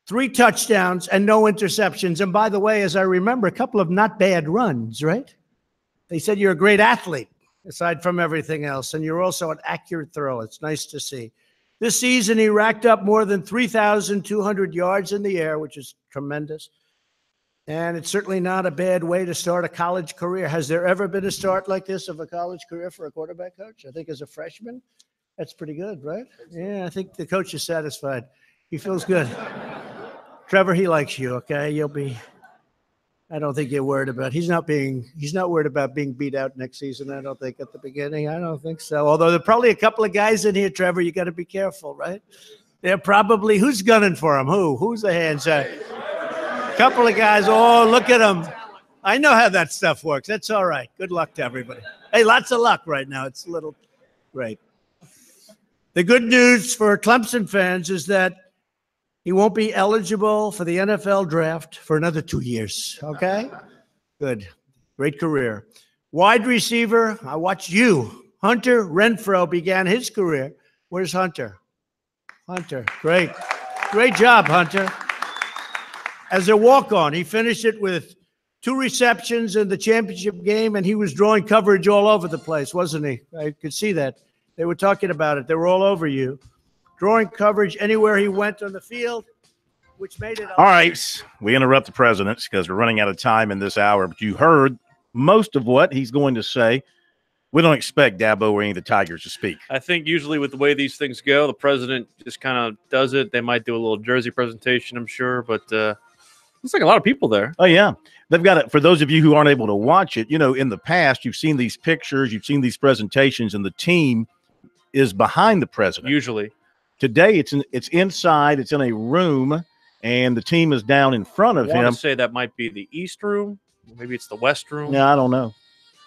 Speaker 7: 3 touchdowns, and no interceptions. And by the way, as I remember, a couple of not bad runs, right? They said you're a great athlete, aside from everything else, and you're also an accurate thrower. It's nice to see. This season, he racked up more than 3,200 yards in the air, which is tremendous. And it's certainly not a bad way to start a college career. Has there ever been a start like this of a college career for a quarterback coach? I think as a freshman, that's pretty good, right? Yeah, I think the coach is satisfied. He feels good. Trevor, he likes you, okay? You'll be, I don't think you're worried about, he's not worried about being beat out next season, I don't think, at the beginning. I don't think so. Although there are probably a couple of guys in here, Trevor, you got to be careful, right? They're probably, who's gunning for him? Who's the hands? Couple of guys, oh, look at them. I know how that stuff works. That's all right. Good luck to everybody. Hey, lots of luck right now. It's a little great. The good news for Clemson fans is that he won't be eligible for the NFL draft for another 2 years, okay? Good. Great career. Wide receiver, I watched you. Hunter Renfrow began his career. Where's Hunter? Hunter, great. Great job, Hunter. As a walk-on, he finished it with 2 receptions in the championship game, and he was drawing coverage all over the place, wasn't he? I could see that. They were talking about it. They were all over you. Drawing coverage anywhere he went on the field, which made it
Speaker 2: all right. We interrupt the presidents because we're running out of time in this hour, but you heard most of what he's going to say. We don't expect Dabo or any of the Tigers to speak.
Speaker 3: I think usually with the way these things go, the president just kind of does it. They might do a little jersey presentation, I'm sure, but looks like a lot of people there.
Speaker 2: Oh, yeah. They've got it. For those of you who aren't able to watch it, you know, in the past, you've seen these pictures, you've seen these presentations, and the team is behind the president.
Speaker 3: Usually.
Speaker 2: Today, it's inside. It's in a room, and the team is down in front of him.
Speaker 3: I want to say that might be the East room. Maybe it's the West room.
Speaker 2: Yeah, I don't know.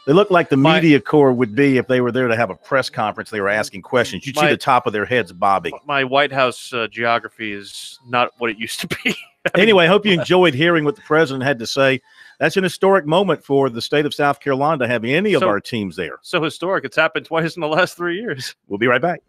Speaker 2: They look like the media corps would be if they were there to have a press conference. They were asking questions. You'd see the top of their heads bobbing.
Speaker 3: My White House geography is not what it used to be.
Speaker 2: Anyway, I hope you enjoyed hearing what the president had to say. That's an historic moment for the state of South Carolina to have any of our teams there.
Speaker 3: So historic. It's happened twice in the last 3 years.
Speaker 2: We'll be right back.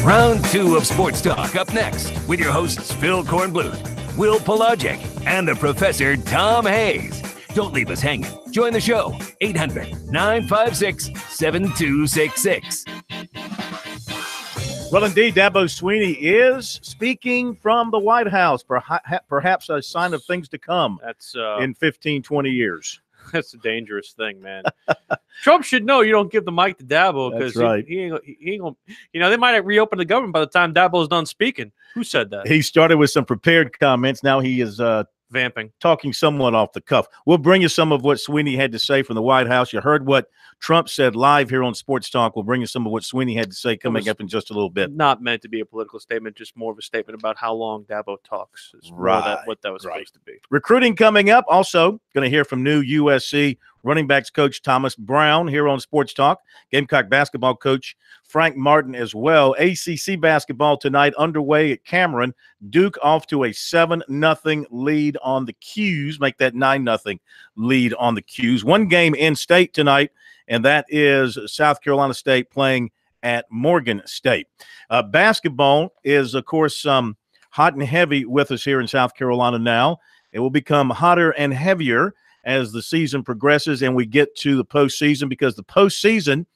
Speaker 1: Round 2 of Sports Talk up next with your hosts Phil Kornblut, Will Pelagic, and the Professor Tom Hayes. Don't leave us hanging. Join the show, 800-956-7266.
Speaker 2: Well, indeed, Dabo Swinney is speaking from the White House, perhaps a sign of things to come.
Speaker 3: That's
Speaker 2: in 15, 20 years.
Speaker 3: That's a dangerous thing, man. Trump should know you don't give the mic to Dabo because
Speaker 2: right.
Speaker 3: he ain't gonna, they might have reopened the government by the time Dabo's done speaking. Who said that?
Speaker 2: He started with some prepared comments. Now he is
Speaker 3: vamping,
Speaker 2: talking somewhat off the cuff. We'll bring you some of what Swinney had to say from the White House. You heard what Trump said live here on Sports Talk. We'll bring you some of what Sweeney had to say coming up in just a little bit.
Speaker 3: Not meant to be a political statement, just more of a statement about how long Dabo talks. Is more what that was supposed to be.
Speaker 2: Recruiting coming up. Also, going to hear from new USC running backs coach Thomas Brown here on Sports Talk. Gamecock basketball coach Frank Martin as well. ACC basketball tonight underway at Cameron. Duke off to a 7-0 lead on the Qs. Make that 9-0 lead on the Qs. One game in state tonight, and that is South Carolina State playing at Morgan State. Basketball is, of course, hot and heavy with us here in South Carolina now. It will become hotter and heavier as the season progresses and we get to the postseason, because the postseason,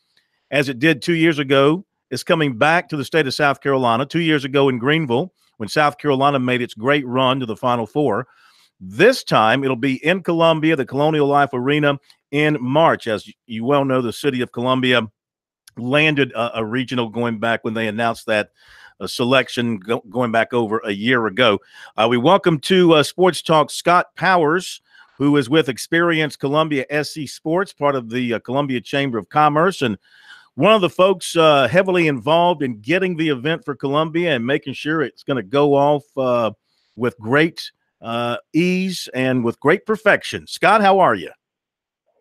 Speaker 2: as it did 2 years ago, is coming back to the state of South Carolina. 2 years ago in Greenville, when South Carolina made its great run to the Final Four. This time, it'll be in Columbia, the Colonial Life Arena, in March. As you well know, the city of Columbia landed a regional going back when they announced that selection going back over a year ago. We welcome to Sports Talk Scott Powers, who is with Experience Columbia SC Sports, part of the Columbia Chamber of Commerce, and one of the folks heavily involved in getting the event for Columbia and making sure it's going to go off with great ease and with great perfection. Scott, how are you?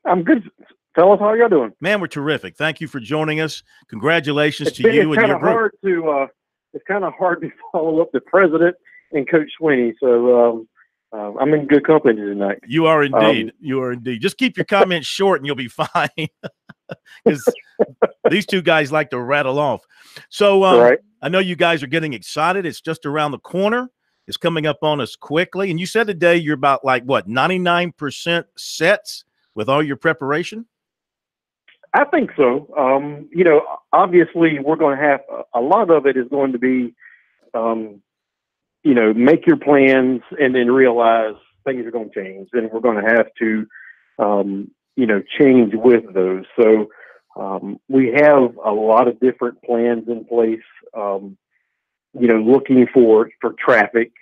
Speaker 9: I'm good, fellas. How are y'all doing?
Speaker 2: Man, we're terrific. Thank you for joining us. Congratulations to you and your group.
Speaker 9: It's kind of hard to follow up the president and Coach Sweeney, so I'm in good company tonight.
Speaker 2: You are indeed. You are indeed. Just keep your comments short and you'll be fine, because these two guys like to rattle off. So I know you guys are getting excited. It's just around the corner. It's coming up on us quickly. And you said today you're about 99% sets with all your preparation?
Speaker 9: I think so. Obviously we're going to have a lot of it is going to be, make your plans and then realize things are going to change, and we're going to have to, change with those. So we have a lot of different plans in place, looking for traffic,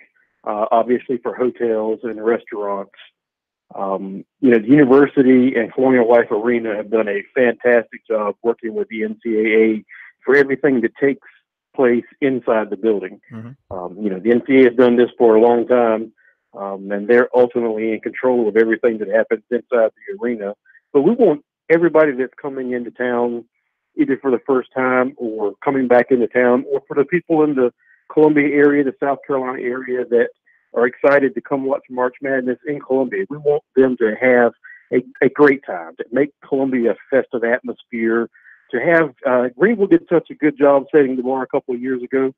Speaker 9: obviously for hotels and restaurants. The university and Colonial Life Arena have done a fantastic job working with the NCAA for everything that takes place inside the building.
Speaker 2: Mm-hmm.
Speaker 9: The NCAA has done this for a long time, and they're ultimately in control of everything that happens inside the arena. But we want everybody that's coming into town, either for the first time or coming back into town, or for the people in the Columbia area, the South Carolina area that are excited to come watch March Madness in Columbia. We want them to have a great time, to make Columbia a festive atmosphere, to have Greenville did such a good job setting the bar a couple of years ago.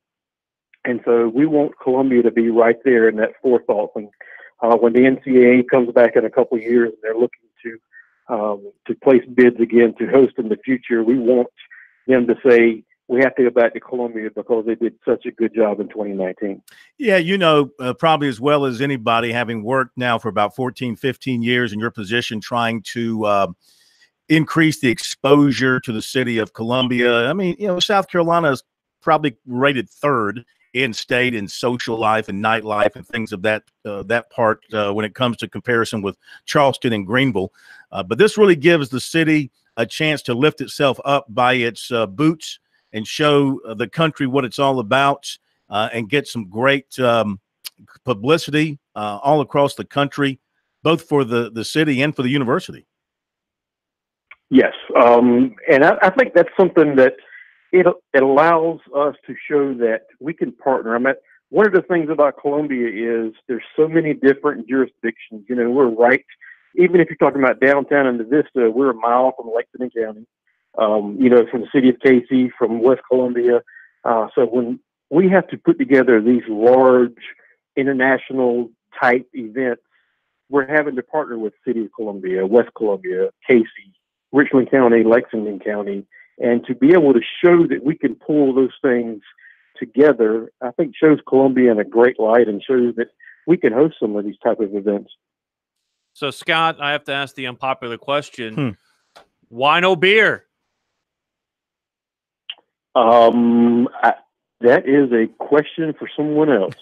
Speaker 9: And so we want Columbia to be right there in that forethought. When the NCAA comes back in a couple of years and they're looking to place bids again to host in the future, we want them to say, we have to go back to Columbia because they did such a good job in 2019.
Speaker 2: Yeah, probably as well as anybody, having worked now for about 14, 15 years in your position, trying to increase the exposure to the city of Columbia. I mean, South Carolina is probably rated third in state in social life and nightlife and things of that part when it comes to comparison with Charleston and Greenville. But this really gives the city a chance to lift itself up by its boots and show the country what it's all about, and get some great publicity all across the country, both for the city and for the university.
Speaker 9: Yes, and I think that's something that it allows us to show that we can partner. I mean, one of the things about Columbia is there's so many different jurisdictions. We're right, even if you're talking about downtown in the Vista, we're a mile from Lexington County. From the city of Casey, from West Columbia. So when we have to put together these large international type events, we're having to partner with the city of Columbia, West Columbia, Casey, Richland County, Lexington County, and to be able to show that we can pull those things together, I think shows Columbia in a great light and shows that we can host some of these type of events.
Speaker 3: So, Scott, I have to ask the unpopular question. Why no beer?
Speaker 9: That is a question for someone else.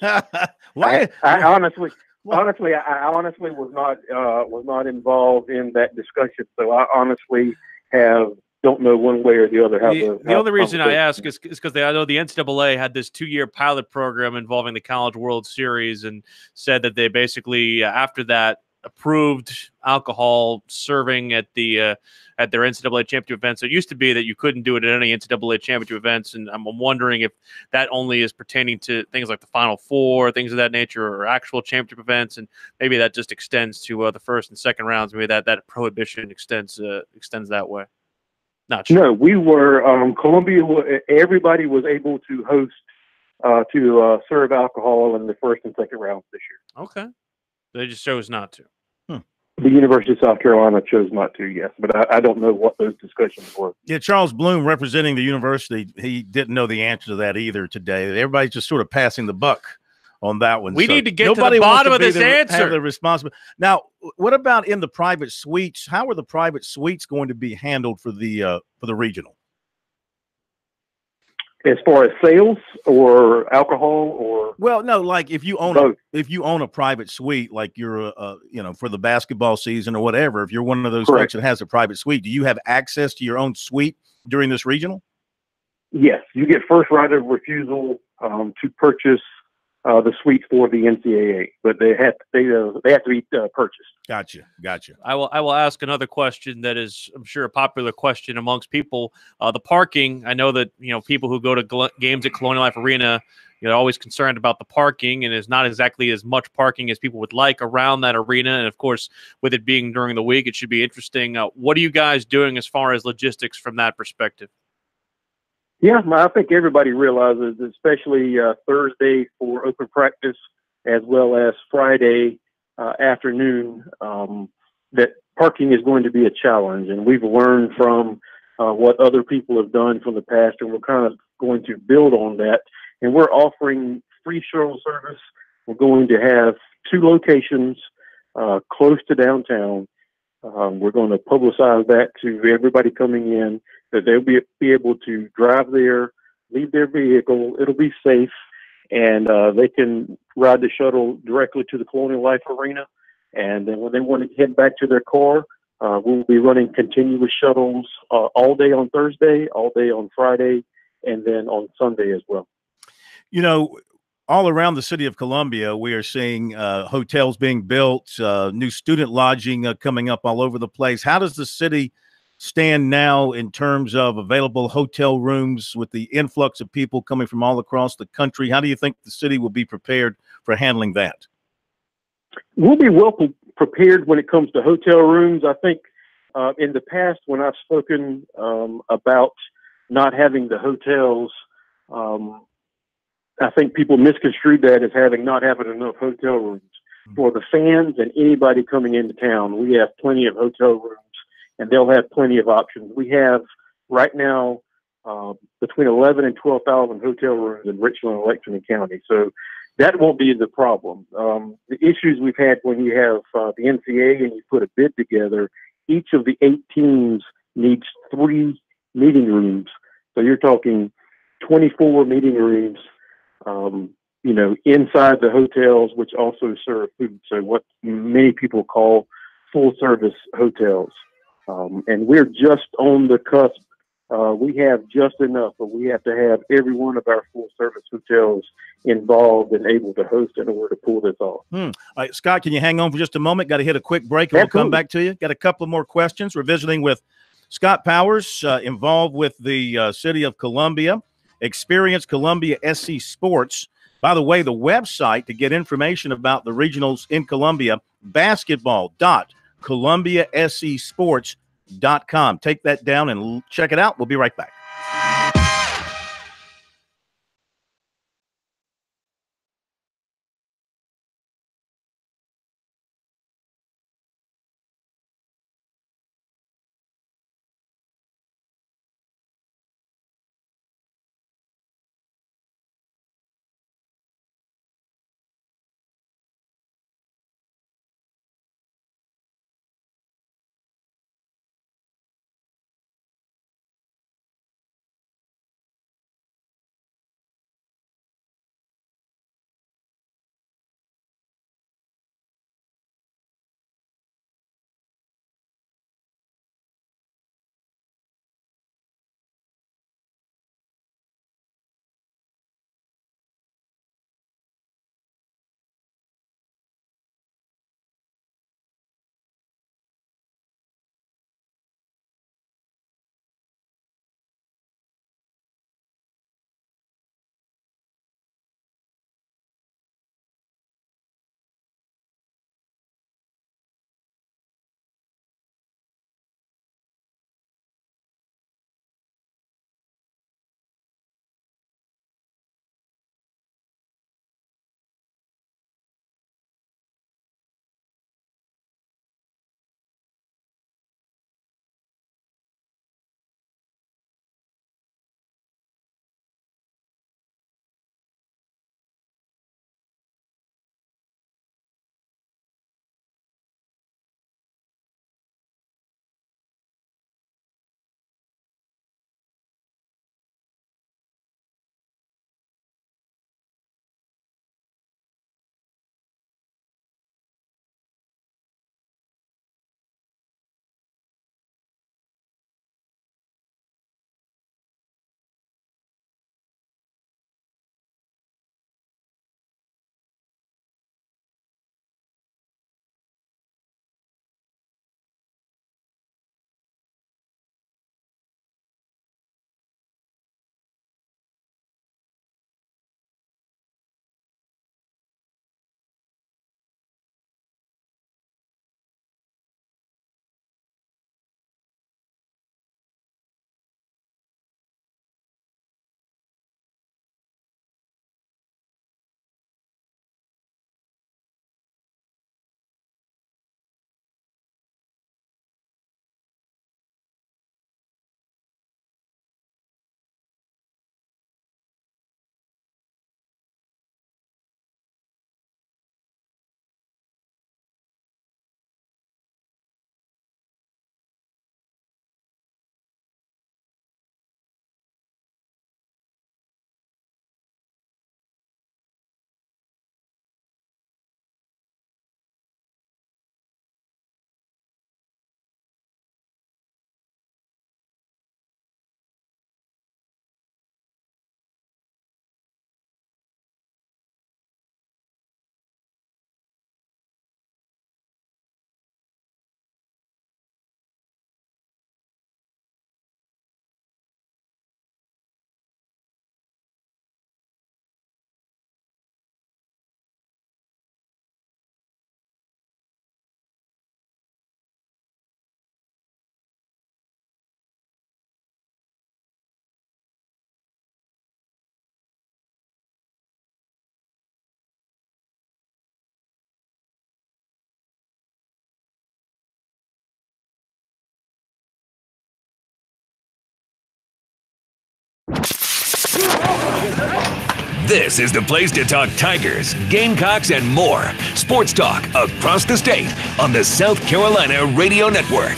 Speaker 2: Why?
Speaker 9: I honestly was not involved in that discussion. So I honestly don't know one way or the other how
Speaker 3: the only reason I ask
Speaker 9: is
Speaker 3: is because I know the NCAA had this 2-year pilot program involving the College World Series and said that they basically after that approved alcohol serving at their NCAA championship events. So it used to be that you couldn't do it at any NCAA championship events, and I'm wondering if that only is pertaining to things like the Final Four, things of that nature, or actual championship events, and maybe that just extends to the first and second rounds. Maybe that prohibition extends that way. Not sure.
Speaker 9: No, we were Columbia. Everybody was able to host to serve alcohol in the first and second rounds this year.
Speaker 3: Okay, they just chose not to.
Speaker 9: The University of South Carolina chose not to, yes, but I don't know what those discussions were.
Speaker 2: Yeah, Charles Bloom, representing the university, he didn't know the answer to that either today. Everybody's just sort of passing the buck on that one.
Speaker 3: We need to get to the bottom of this answer.
Speaker 2: Have the responsibility. Now, what about in the private suites? How are the private suites going to be handled for the regional?
Speaker 9: As far as sales or alcohol or
Speaker 2: no, like if you own a private suite, like you're for the basketball season or whatever, if you're one of those folks that has a private suite, do you have access to your own suite during this regional?
Speaker 9: Yes, you get first right of refusal to purchase the suite for the NCAA, but they have to be purchased.
Speaker 2: Gotcha.
Speaker 3: I will ask another question that is, I'm sure, a popular question amongst people. The parking. I know that people who go to games at Colonial Life Arena, they're always concerned about the parking, and there's not exactly as much parking as people would like around that arena. And of course, with it being during the week, it should be interesting. What are you guys doing as far as logistics from that perspective?
Speaker 9: Yeah, I think everybody realizes, especially Thursday for open practice, as well as Friday afternoon, that parking is going to be a challenge. And we've learned from what other people have done from the past, and we're kind of going to build on that. And we're offering free shuttle service. We're going to have 2 locations close to downtown. We're going to publicize that to everybody coming in, that they'll be able to drive there, leave their vehicle. It'll be safe, and they can ride the shuttle directly to the Colonial Life Arena. And then when they want to head back to their car, we'll be running continuous shuttles all day on Thursday, all day on Friday, and then on Sunday as well.
Speaker 2: All around the city of Columbia, we are seeing hotels being built, new student lodging coming up all over the place. How does the city stand now in terms of available hotel rooms with the influx of people coming from all across the country? How do you think the city will be prepared for handling that?
Speaker 9: We'll be well prepared when it comes to hotel rooms. I think in the past, when I've spoken about not having the hotels, I think people misconstrued that as not having enough hotel rooms. For the fans and anybody coming into town, we have plenty of hotel rooms, and they'll have plenty of options. We have right now between 11 and 12,000 hotel rooms in Richland and Lexington County. So that won't be the problem. The issues we've had when you have the NCAA and you put a bid together, each of the 8 teams needs 3 meeting rooms. So you're talking 24 meeting rooms, inside the hotels, which also serve food. So what many people call full service hotels. And we're just on the cusp. We have just enough, but we have to have every one of our full service hotels involved and able to host in order to pull this off.
Speaker 2: All right, Scott, can you hang on for just a moment? Got to hit a quick break, and we'll come back to you. Got a couple of more questions. We're visiting with Scott Powers, involved with the city of Columbia. Experience Columbia SC Sports. By the way, the website to get information about the regionals in Columbia, basketball.columbiascsports.com. Take that down and check it out. We'll be right back.
Speaker 1: This is the place to talk Tigers, Gamecocks, and more. Sports talk across the state on the South Carolina Radio Network.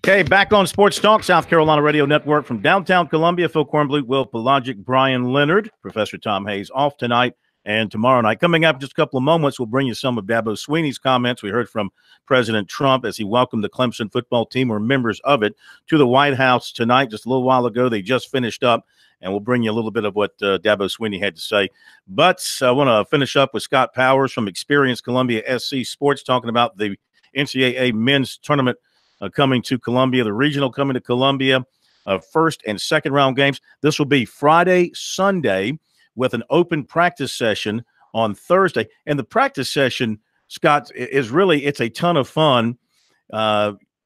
Speaker 2: Okay, back on Sports Talk, South Carolina Radio Network from downtown Columbia. Phil Kornblut, Will Pelagic, Brian Leonard, Professor Tom Hayes off tonight and tomorrow night. Coming up in just a couple of moments, we'll bring you some of Dabo Swinney's comments. We heard from President Trump as he welcomed the Clemson football team, or members of it, to the White House tonight. Just a little while ago, they just finished up, and we'll bring you a little bit of what Dabo Swinney had to say. But I want to finish up with Scott Powers from Experience Columbia SC Sports, talking about the NCAA men's tournament coming to Columbia, the regional coming to Columbia, first and second round games. This will be Friday, Sunday, with an open practice session on Thursday. And the practice session, Scott, is really, it's a ton of fun.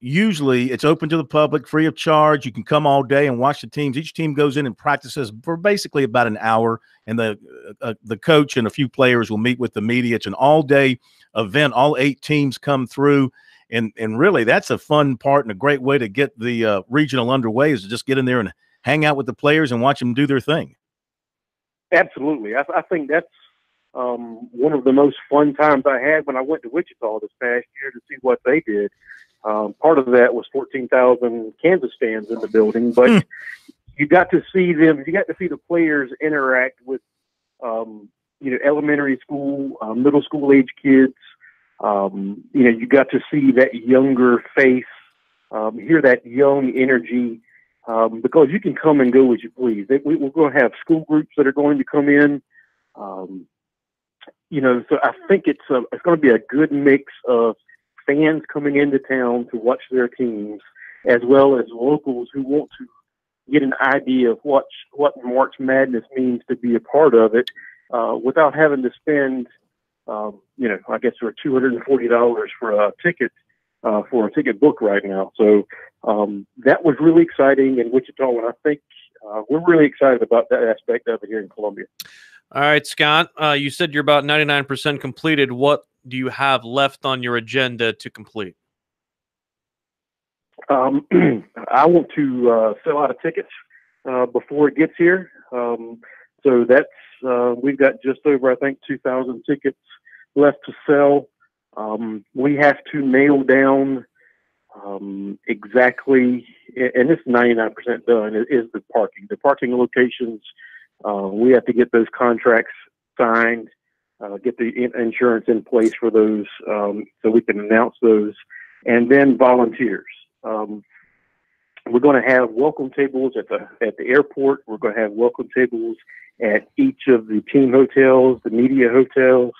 Speaker 2: Usually it's open to the public, free of charge. You can come all day and watch the teams. Each team goes in and practices for basically about an hour, and the coach and a few players will meet with the media. It's an all-day event. All 8 teams come through. And really, that's a fun part and a great way to get the regional underway, is to just get in there and hang out with the players and watch them do their thing.
Speaker 9: Absolutely. I think that's one of the most fun times I had when I went to Wichita this past year to see what they did. Part of that was 14,000 Kansas fans in the building, but you got to see them. You got to see the players interact with, elementary school, middle school age kids. You got to see that younger face, hear that young energy, because you can come and go as you please. We're going to have school groups that are going to come in. So I think it's going to be a good mix of fans coming into town to watch their teams, as well as locals who want to get an idea of what March Madness means to be a part of it, without having to spend I guess we're $240 for a ticket book right now. So that was really exciting in Wichita, and I think we're really excited about that aspect of it here in Columbia.
Speaker 3: All right, Scott, you said you're about 99% completed. What do you have left on your agenda to complete?
Speaker 9: I want to sell out of tickets before it gets here. So that's we've got just over, I think, 2,000 tickets left to sell. We have to nail down exactly, and this is 99% done, is the parking. The parking locations, we have to get those contracts signed, get the insurance in place for those, so we can announce those, and then volunteers. We're going to have welcome tables at the airport. We're going to have welcome tables at each of the team hotels, the media hotels,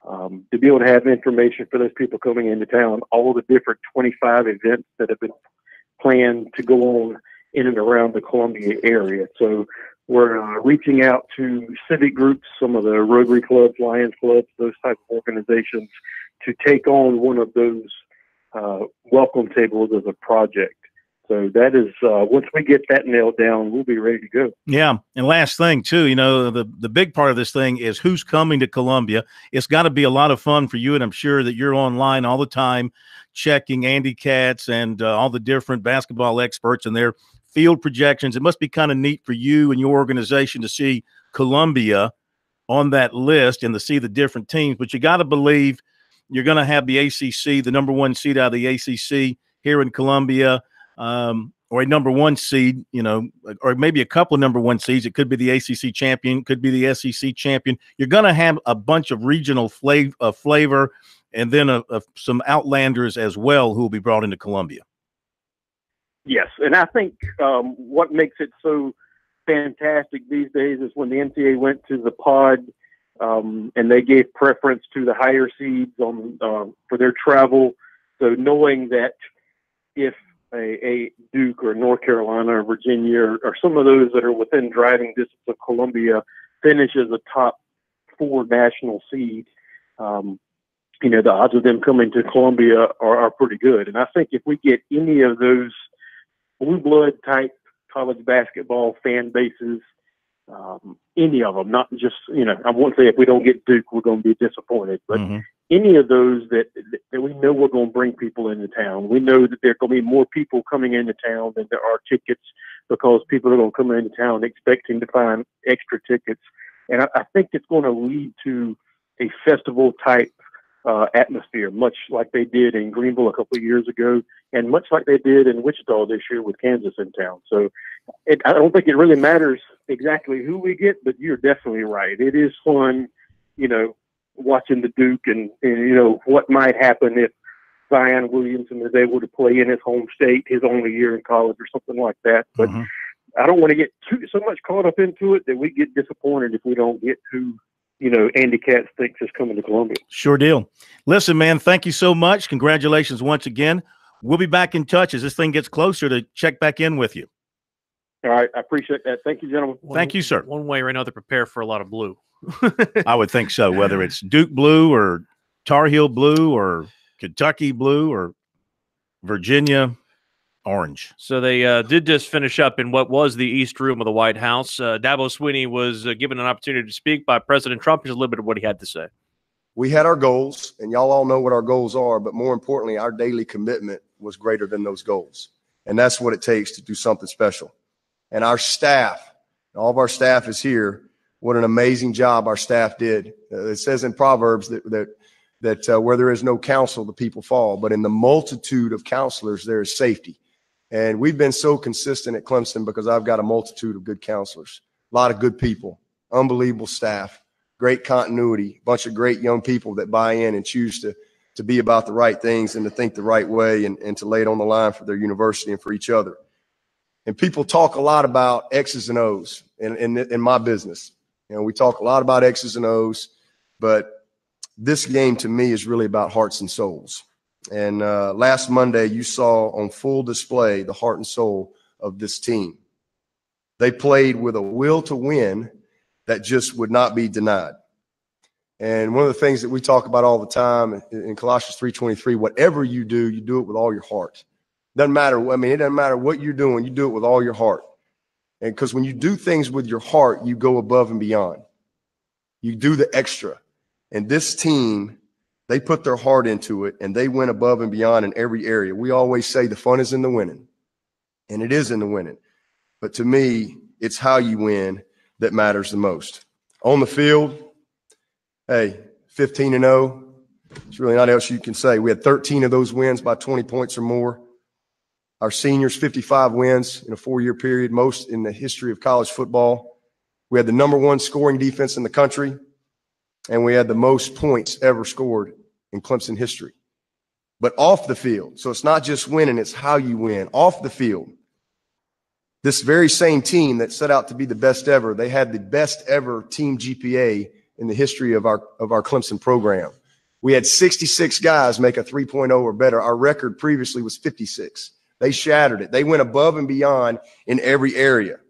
Speaker 9: to be able to have information for those people coming into town, all the different 25 events that have been planned to go on in and around the Columbia area. So we're reaching out to civic groups, some of the Rotary clubs, Lions clubs, those type of organizations, to take on one of those welcome tables as a project. So that is, once we get that nailed down, we'll be ready to go. Yeah.
Speaker 2: And last thing, too, the big part of this thing is who's coming to Columbia. It's got to be a lot of fun for you, and I'm sure that you're online all the time checking Andy Katz and all the different basketball experts and their field projections. It must be kind of neat for you and your organization to see Columbia on that list and to see the different teams. But you got to believe you're going to have the ACC, the number 1 seed out of the ACC here in Columbia, or a number 1 seed, or maybe a couple of number 1 seeds. It could be the ACC champion, could be the SEC champion. You're going to have a bunch of regional flavor, and then some outlanders as well who will be brought into Columbia.
Speaker 9: Yes, and I think what makes it so fantastic these days is when the NCAA went to the pod, and they gave preference to the higher seeds for their travel. So knowing that if a Duke or North Carolina or Virginia or some of those that are within driving distance of Columbia finish as a top 4 national seed, the odds of them coming to Columbia are pretty good. And I think if we get any of those blue blood type college basketball fan bases, any of them, not just, I won't say if we don't get Duke, we're going to be disappointed, but any of those that we know we're going to bring people into town. We know that there are going to be more people coming into town than there are tickets because people are going to come into town expecting to find extra tickets. And I think it's going to lead to a festival type atmosphere, much like they did in Greenville a couple of years ago, and much like they did in Wichita this year with Kansas in town. So I don't think it really matters exactly who we get, but you're definitely right. It is fun, watching the Duke and what might happen if Zion Williamson is able to play in his home state his only year in college or something like that. But I don't want to get so much caught up into it that we get disappointed if we don't get who Andy Katz thinks is coming to Columbia.
Speaker 2: Sure deal. Listen, man, thank you so much. Congratulations once again. We'll be back in touch as this thing gets closer to check back in with you.
Speaker 9: All right. I appreciate that. Thank you, gentlemen.
Speaker 2: Thank you, sir.
Speaker 3: One way or another, prepare for a lot of blue.
Speaker 2: I would think so, whether it's Duke blue or Tar Heel blue or Kentucky blue or Virginia orange.
Speaker 3: So they did just finish up in what was the East Room of the White House. Dabo Swinney was given an opportunity to speak by President Trump. Here's a little bit of what he had to say.
Speaker 8: We had our goals, and y'all all know what our goals are, but more importantly, our daily commitment was greater than those goals. And that's what it takes to do something special. And our staff, all of our staff is here. What an amazing job our staff did. It says in Proverbs that where there is no counsel, the people fall. But in the multitude of counselors, there is safety. And we've been so consistent at Clemson because I've got a multitude of good counselors, a lot of good people, unbelievable staff, great continuity, a bunch of great young people that buy in and choose to be about the right things and to think the right way and to lay it on the line for their university and for each other. And people talk a lot about X's and O's in my business. We talk a lot about X's and O's, but this game to me is really about hearts and souls. And last Monday, you saw on full display the heart and soul of this team. They played with a will to win that just would not be denied. And one of the things that we talk about all the time in Colossians 3:23, whatever you do it with all your heart. Doesn't matter. It doesn't matter what you're doing. You do it with all your heart. And because when you do things with your heart, you go above and beyond. You do the extra. And this team, they put their heart into it, and they went above and beyond in every area. We always say the fun is in the winning, and it is in the winning. But to me, it's how you win that matters the most. On the field, hey, 15-0. There's really not else you can say. We had 13 of those wins by 20 points or more. Our seniors, 55 wins in a 4-year period, most in the history of college football. We had the #1 scoring defense in the country, and we had the most points ever scored in Clemson history. But off the field, so it's not just winning, it's how you win. Off the field, this very same team that set out to be the best ever, they had the best ever team GPA in the history of our Clemson program. We had 66 guys make a 3.0 or better. Our record previously was 56. They shattered it. They went above and beyond in every area.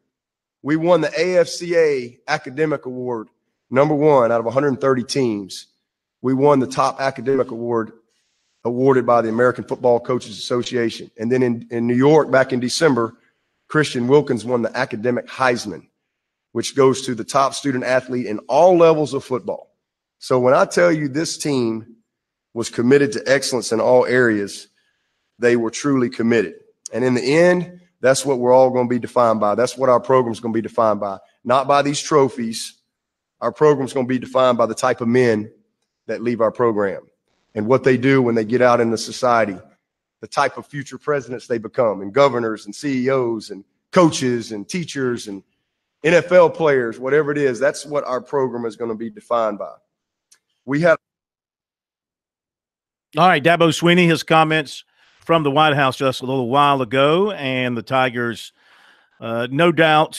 Speaker 8: We won the AFCA Academic Award, #1 out of 130 teams. We won the top academic award awarded by the American Football Coaches Association. And then in New York back in December, Christian Wilkins won the academic Heisman, which goes to the top student athlete in all levels of football. So when I tell you this team was committed to excellence in all areas, they were truly committed. And in the end, that's what we're all going to be defined by. That's what our program's going to be defined by. Not by these trophies. Our program's going to be defined by the type of men that leave our program and what they do when they get out into society, the type of future presidents they become, and governors and CEOs and coaches and teachers and NFL players, whatever it is. That's what our program is going to be defined by.
Speaker 2: All right, Dabo Swinney, his comments from the White House just a little while ago, and the Tigers, no doubt,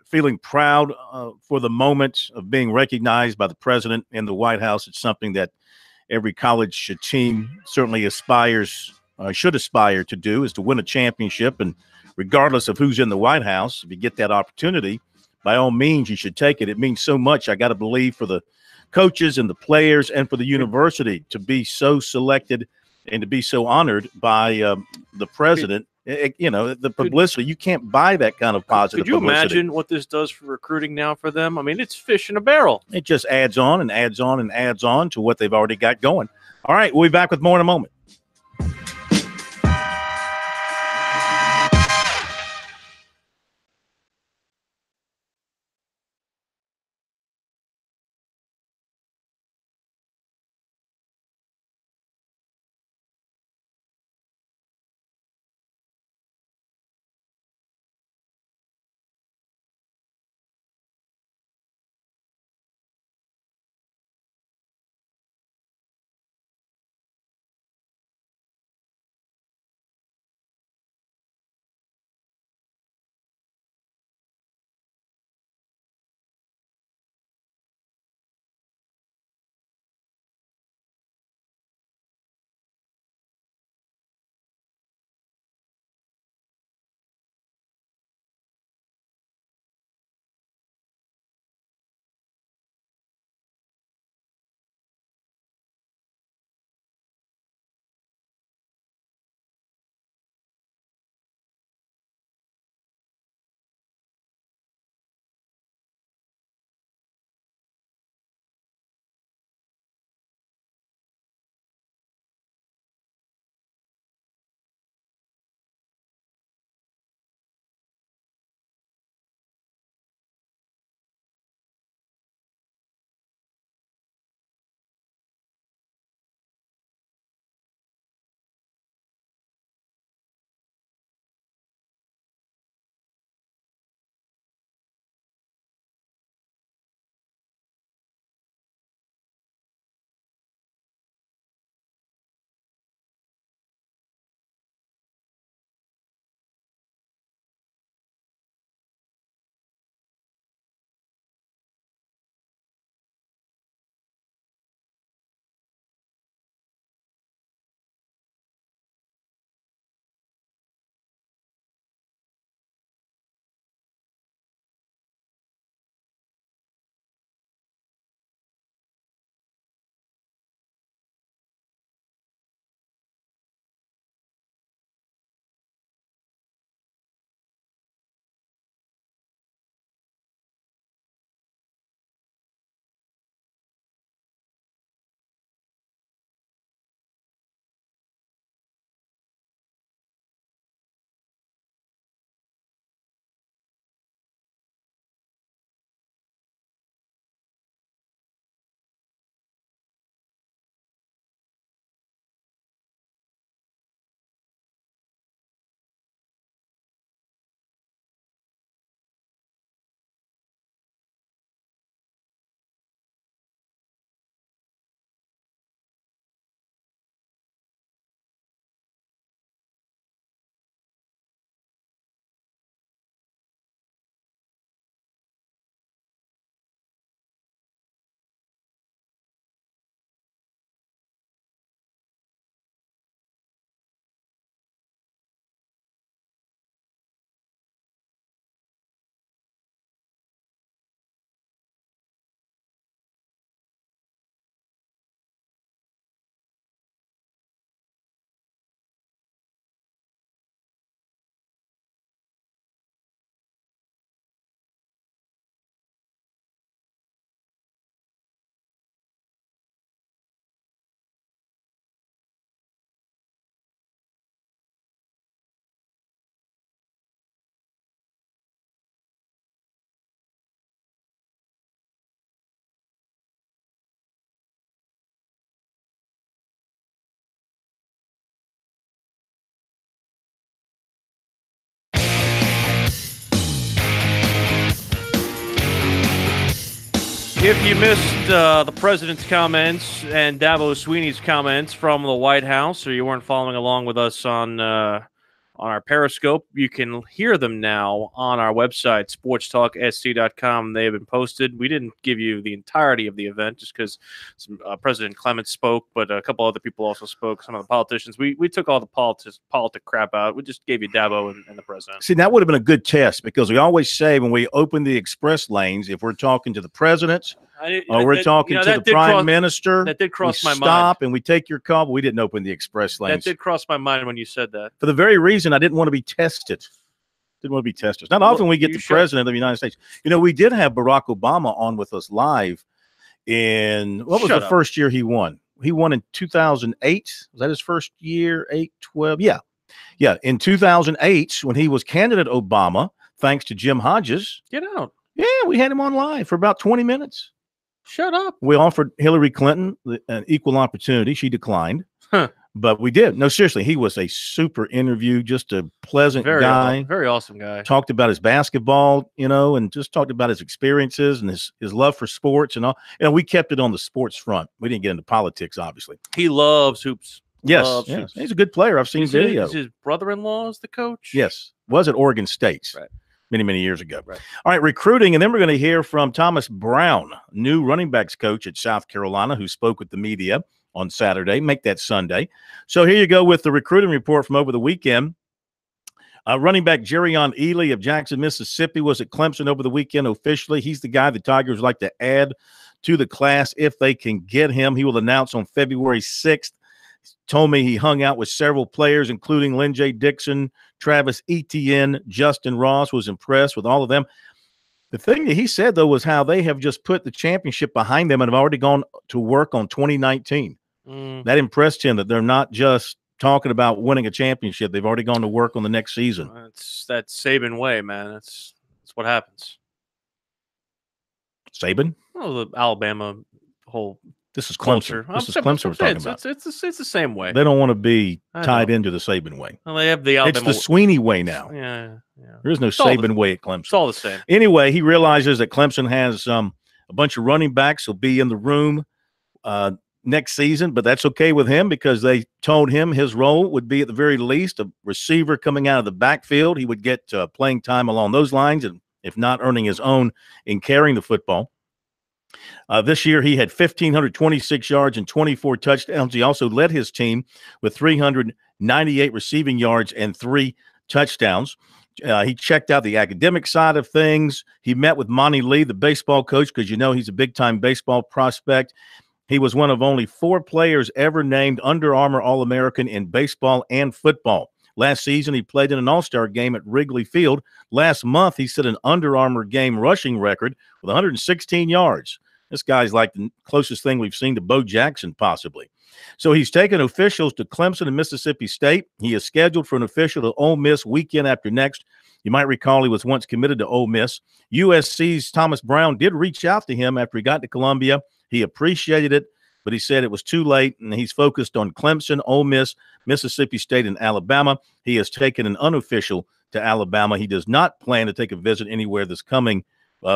Speaker 2: feeling proud for the moment of being recognized by the president in the White House. It's something that every college team certainly should aspire to do, is to win a championship. And regardless of who's in the White House, if you get that opportunity, by all means, you should take it. It means so much, I got to believe, for the coaches and the players and for the university to be so selected and to be so honored by the president. The publicity, you can't buy that kind of positive publicity.
Speaker 3: Could you imagine what this does for recruiting now for them? I mean, it's fish in a barrel.
Speaker 2: It just adds on and adds on and adds on to what they've already got going. All right, we'll be back with more in a moment.
Speaker 3: If you missed the president's comments and Dabo Sweeney's comments from the White House, or you weren't following along with us on our Periscope, you can hear them now on our website, SportsTalkSC.com. They have been posted. We didn't give you the entirety of the event just because President Clement spoke, but a couple other people also spoke, some of the politicians. We took all the politic crap out. We just gave you Dabo and the president.
Speaker 2: See, that would have been a good test because we always say when we open the express lanes, if we're talking to the presidents or we're talking to the prime minister,
Speaker 3: that did cross my mind.
Speaker 2: Stop and we take your call, but we didn't open the express lanes.
Speaker 3: That did cross my mind when you said that.
Speaker 2: For the very reason I didn't want to be tested. Didn't want to be tested. Not often we get the president of the United States. You know, we did have Barack Obama on with us live in, what was the first year he won? He won in 2008. Was that his first year? 12? Yeah. Yeah. In 2008, when he was candidate Obama, thanks to Jim Hodges.
Speaker 3: Get out.
Speaker 2: Yeah, we had him on live for about 20 minutes.
Speaker 3: Shut up.
Speaker 2: We offered Hillary Clinton an equal opportunity. She declined.
Speaker 3: Huh.
Speaker 2: But we did. No, seriously, he was a super interview, just a pleasant guy.
Speaker 3: Very awesome guy.
Speaker 2: Talked about his basketball, you know, and just talked about his experiences and his love for sports and all. You know, we kept it on the sports front. We didn't get into politics, obviously.
Speaker 3: He loves hoops.
Speaker 2: Yes, yes. He's a good player. I've seen video.
Speaker 3: His brother-in-law is the coach?
Speaker 2: Yes. Was at Oregon State.
Speaker 3: Right.
Speaker 2: Many years ago. Right. All right, recruiting, and then we're going to hear from Thomas Brown, new running backs coach at South Carolina, who spoke with the media on Saturday. Make that Sunday. So here you go with the recruiting report from over the weekend. Running back Jerrion Ely of Jackson, Mississippi, was at Clemson over the weekend officially. He's the guy the Tigers like to add to the class if they can get him. He will announce on February 6th. Told me he hung out with several players, including Lynn J. Dixon, Travis Etienne, Justin Ross, was impressed with all of them. The thing that he said, though, was how they have just put the championship behind them and have already gone to work on 2019. That impressed him, that they're not just talking about winning a championship. They've already gone to work on the next season.
Speaker 3: That's that Saban way, man. That's what happens.
Speaker 2: Saban?
Speaker 3: Oh, the Alabama whole
Speaker 2: This is Clemson. This is Clemson we're talking about.
Speaker 3: It's the same way.
Speaker 2: They don't want to be tied into the Saban way.
Speaker 3: Well, they have the Alabama.
Speaker 2: It's the Sweeney way now.
Speaker 3: Yeah.
Speaker 2: There is no Saban way at Clemson.
Speaker 3: It's all the same.
Speaker 2: Anyway, he realizes that Clemson has a bunch of running backs who'll be in the room next season, but that's okay with him because they told him his role would be at the very least a receiver coming out of the backfield. He would get playing time along those lines, and if not, earning his own in carrying the football. This year, he had 1,526 yards and 24 touchdowns. He also led his team with 398 receiving yards and 3 touchdowns. He checked out the academic side of things. He met with Monty Lee, the baseball coach, because you know he's a big-time baseball prospect. He was one of only 4 players ever named Under Armour All-American in baseball and football. Last season, he played in an all-star game at Wrigley Field. Last month, he set an Under Armour game rushing record with 116 yards. This guy's like the closest thing we've seen to Bo Jackson, possibly. So he's taken officials to Clemson and Mississippi State. He is scheduled for an official to Ole Miss weekend after next. You might recall he was once committed to Ole Miss. USC's Thomas Brown did reach out to him after he got to Columbia. He appreciated it, but he said it was too late, and he's focused on Clemson, Ole Miss, Mississippi State, and Alabama. He has taken an unofficial to Alabama. He does not plan to take a visit anywhere this coming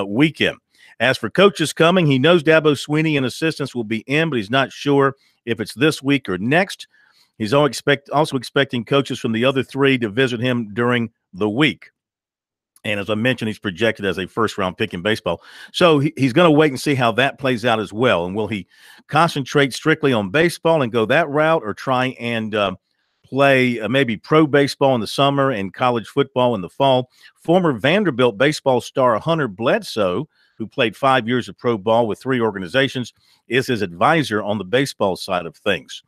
Speaker 2: weekend. As for coaches coming, he knows Dabo Sweeney and assistants will be in, but he's not sure if it's this week or next. He's also expecting coaches from the other 3 to visit him during the week. And as I mentioned, he's projected as a first-round pick in baseball. So he's going to wait and see how that plays out as well. And will he concentrate strictly on baseball and go that route, or try and play maybe pro baseball in the summer and college football in the fall? Former Vanderbilt baseball star Hunter Bledsoe, who played 5 years of pro ball with 3 organizations, is his advisor on the baseball side of things.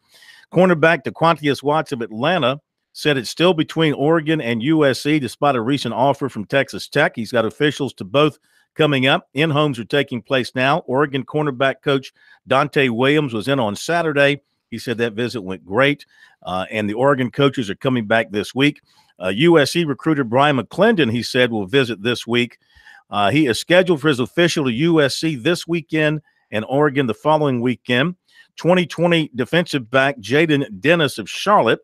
Speaker 2: Cornerback DeQuantius Watts of Atlanta said it's still between Oregon and USC despite a recent offer from Texas Tech. He's got officials to both coming up. In-homes are taking place now. Oregon cornerback coach Dante Williams was in on Saturday. He said that visit went great, and the Oregon coaches are coming back this week. USC recruiter Brian McClendon, he said, will visit this week. He is scheduled for his official to USC this weekend and Oregon the following weekend. 2020 defensive back Jaden Dennis of Charlotte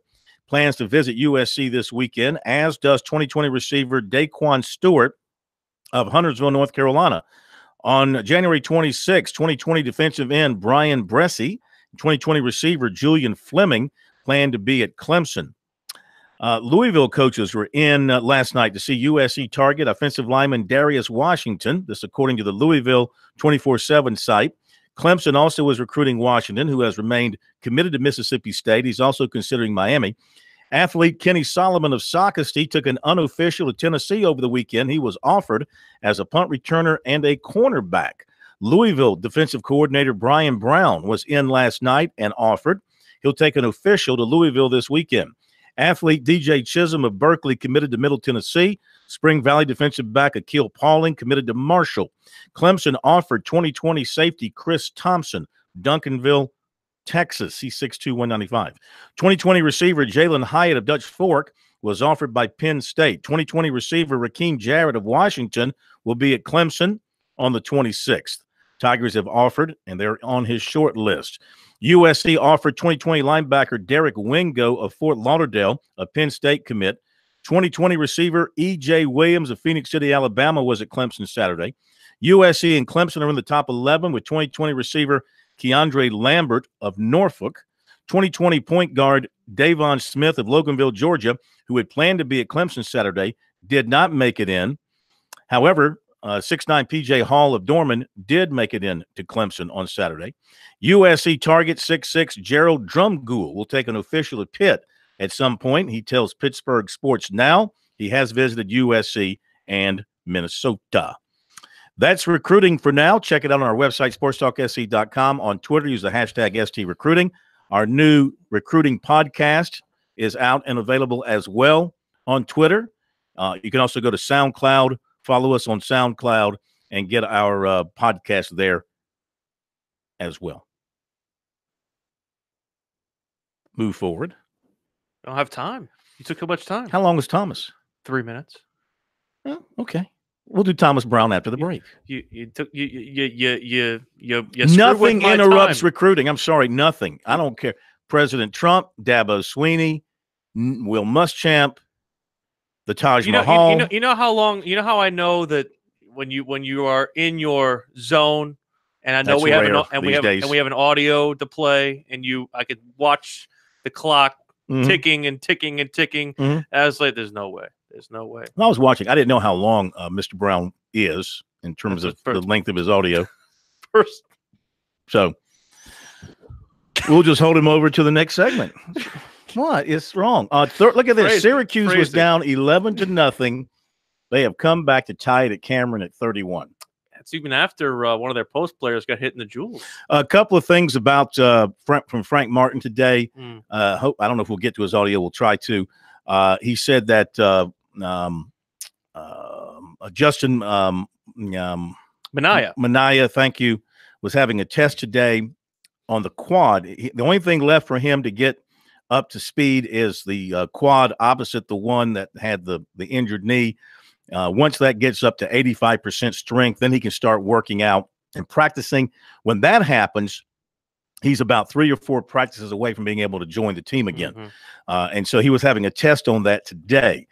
Speaker 2: plans to visit USC this weekend, as does 2020 receiver Daquan Stewart of Huntersville, North Carolina. On January 26, 2020 defensive end Brian Bressie, 2020 receiver Julian Fleming planned to be at Clemson. Louisville coaches were in last night to see USC target offensive lineman Darius Washington. This according to the Louisville 24/7 site. Clemson also was recruiting Washington, who has remained committed to Mississippi State. He's also considering Miami. Athlete Kenny Solomon of Sockasty took an unofficial to Tennessee over the weekend. He was offered as a punt returner and a cornerback. Louisville defensive coordinator Brian Brown was in last night and offered. He'll take an official to Louisville this weekend. Athlete DJ Chisholm of Berkeley committed to Middle Tennessee. Spring Valley defensive back Akil Pauling committed to Marshall. Clemson offered 2020 safety Chris Thompson, Duncanville, Texas. He's 6'2", 195. 2020 receiver Jalen Hyatt of Dutch Fork was offered by Penn State. 2020 receiver Rakeem Jarrett of Washington will be at Clemson on the 26th. Tigers have offered, and they're on his short list. USC offered 2020 linebacker Derek Wingo of Fort Lauderdale, a Penn State commit. 2020 receiver E.J. Williams of Phoenix City, Alabama, was at Clemson Saturday. USC and Clemson are in the top 11 with 2020 receiver Keandre Lambert of Norfolk. 2020 point guard Davon Smith of Loganville, Georgia, who had planned to be at Clemson Saturday, did not make it in. However, 6'9" P.J. Hall of Dorman did make it in to Clemson on Saturday. USC target 6'6" Gerald Drumgoole will take an official at Pitt at some point. He tells Pittsburgh Sports Now he has visited USC and Minnesota. That's recruiting for now. Check it out on our website, SportsTalkSC.com. On Twitter, use the hashtag STRecruiting. Our new recruiting podcast is out and available as well on Twitter. You can also go to SoundCloud, follow us on SoundCloud, and get our podcast there as well. Move forward.
Speaker 3: I don't have time. You took too much time.
Speaker 2: How long was Thomas?
Speaker 3: 3 minutes.
Speaker 2: Oh, okay. We'll do Thomas Brown after the break.
Speaker 3: You
Speaker 2: Nothing interrupts recruiting. I'm sorry, nothing. I don't care. President Trump, Dabo Sweeney, Will Muschamp, the Taj Mahal.
Speaker 3: You know how long? You know how I know that when you are in your zone, and I know we have an audio to play, and I could watch the clock ticking and ticking and ticking. I was like, there's no way. There's no way.
Speaker 2: When I was watching, I didn't know how long Mr. Brown is in terms of the length of his audio. So we'll just hold him over to the next segment. What is wrong? Look at this.
Speaker 3: Crazy.
Speaker 2: Syracuse was down 11-0. They have come back to tie it at Cameron at 31.
Speaker 3: That's even after one of their post players got hit in the jewels.
Speaker 2: A couple of things about from Frank Martin today. I don't know if we'll get to his audio. We'll try to. He said that Justin Minaya, thank you, was having a test today on the quad. The only thing left for him to get up to speed is the quad opposite the one that had the injured knee. Once that gets up to 85% strength, then he can start working out and practicing. When that happens, he's about 3 or 4 practices away from being able to join the team again. And so he was having a test on that today.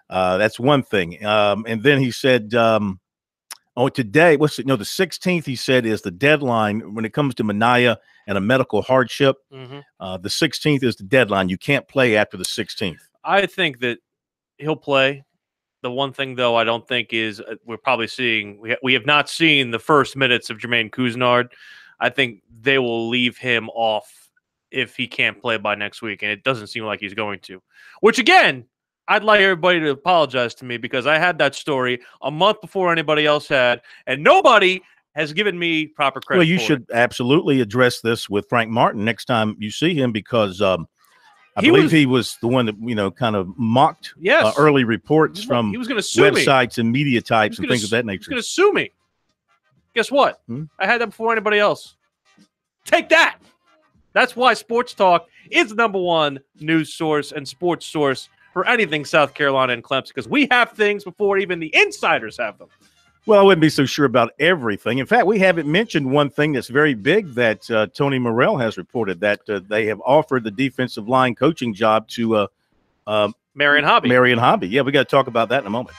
Speaker 2: That's one thing. And then he said, today, the 16th, he said, is the deadline when it comes to Minaya and a medical hardship. The 16th is the deadline. You can't play after the 16th.
Speaker 3: I think that he'll play. The one thing, though, I don't think is we're probably seeing we have not seen the first minutes of Jermaine Couisnard. I think they will leave him off if he can't play by next week, and it doesn't seem like he's going to. Which, again, I'd like everybody to apologize to me because I had that story a month before anybody else had, and nobody has given me proper credit.
Speaker 2: Well, you should absolutely address this with Frank Martin next time you see him because I believe he was the one that, kind of mocked early reports from websites and media types and things of that nature.
Speaker 3: He's going to sue me. Guess what? I had that before anybody else. Take that. That's why Sports Talk is the #1 news source and sports source for anything South Carolina and Clemson, because we have things before even the insiders have them.
Speaker 2: Well, I wouldn't be so sure about everything. In fact, we haven't mentioned one thing that's very big that Tony Morrell has reported, that they have offered the defensive line coaching job to
Speaker 3: Marion Hobby.
Speaker 2: Yeah, we got to talk about that in a moment.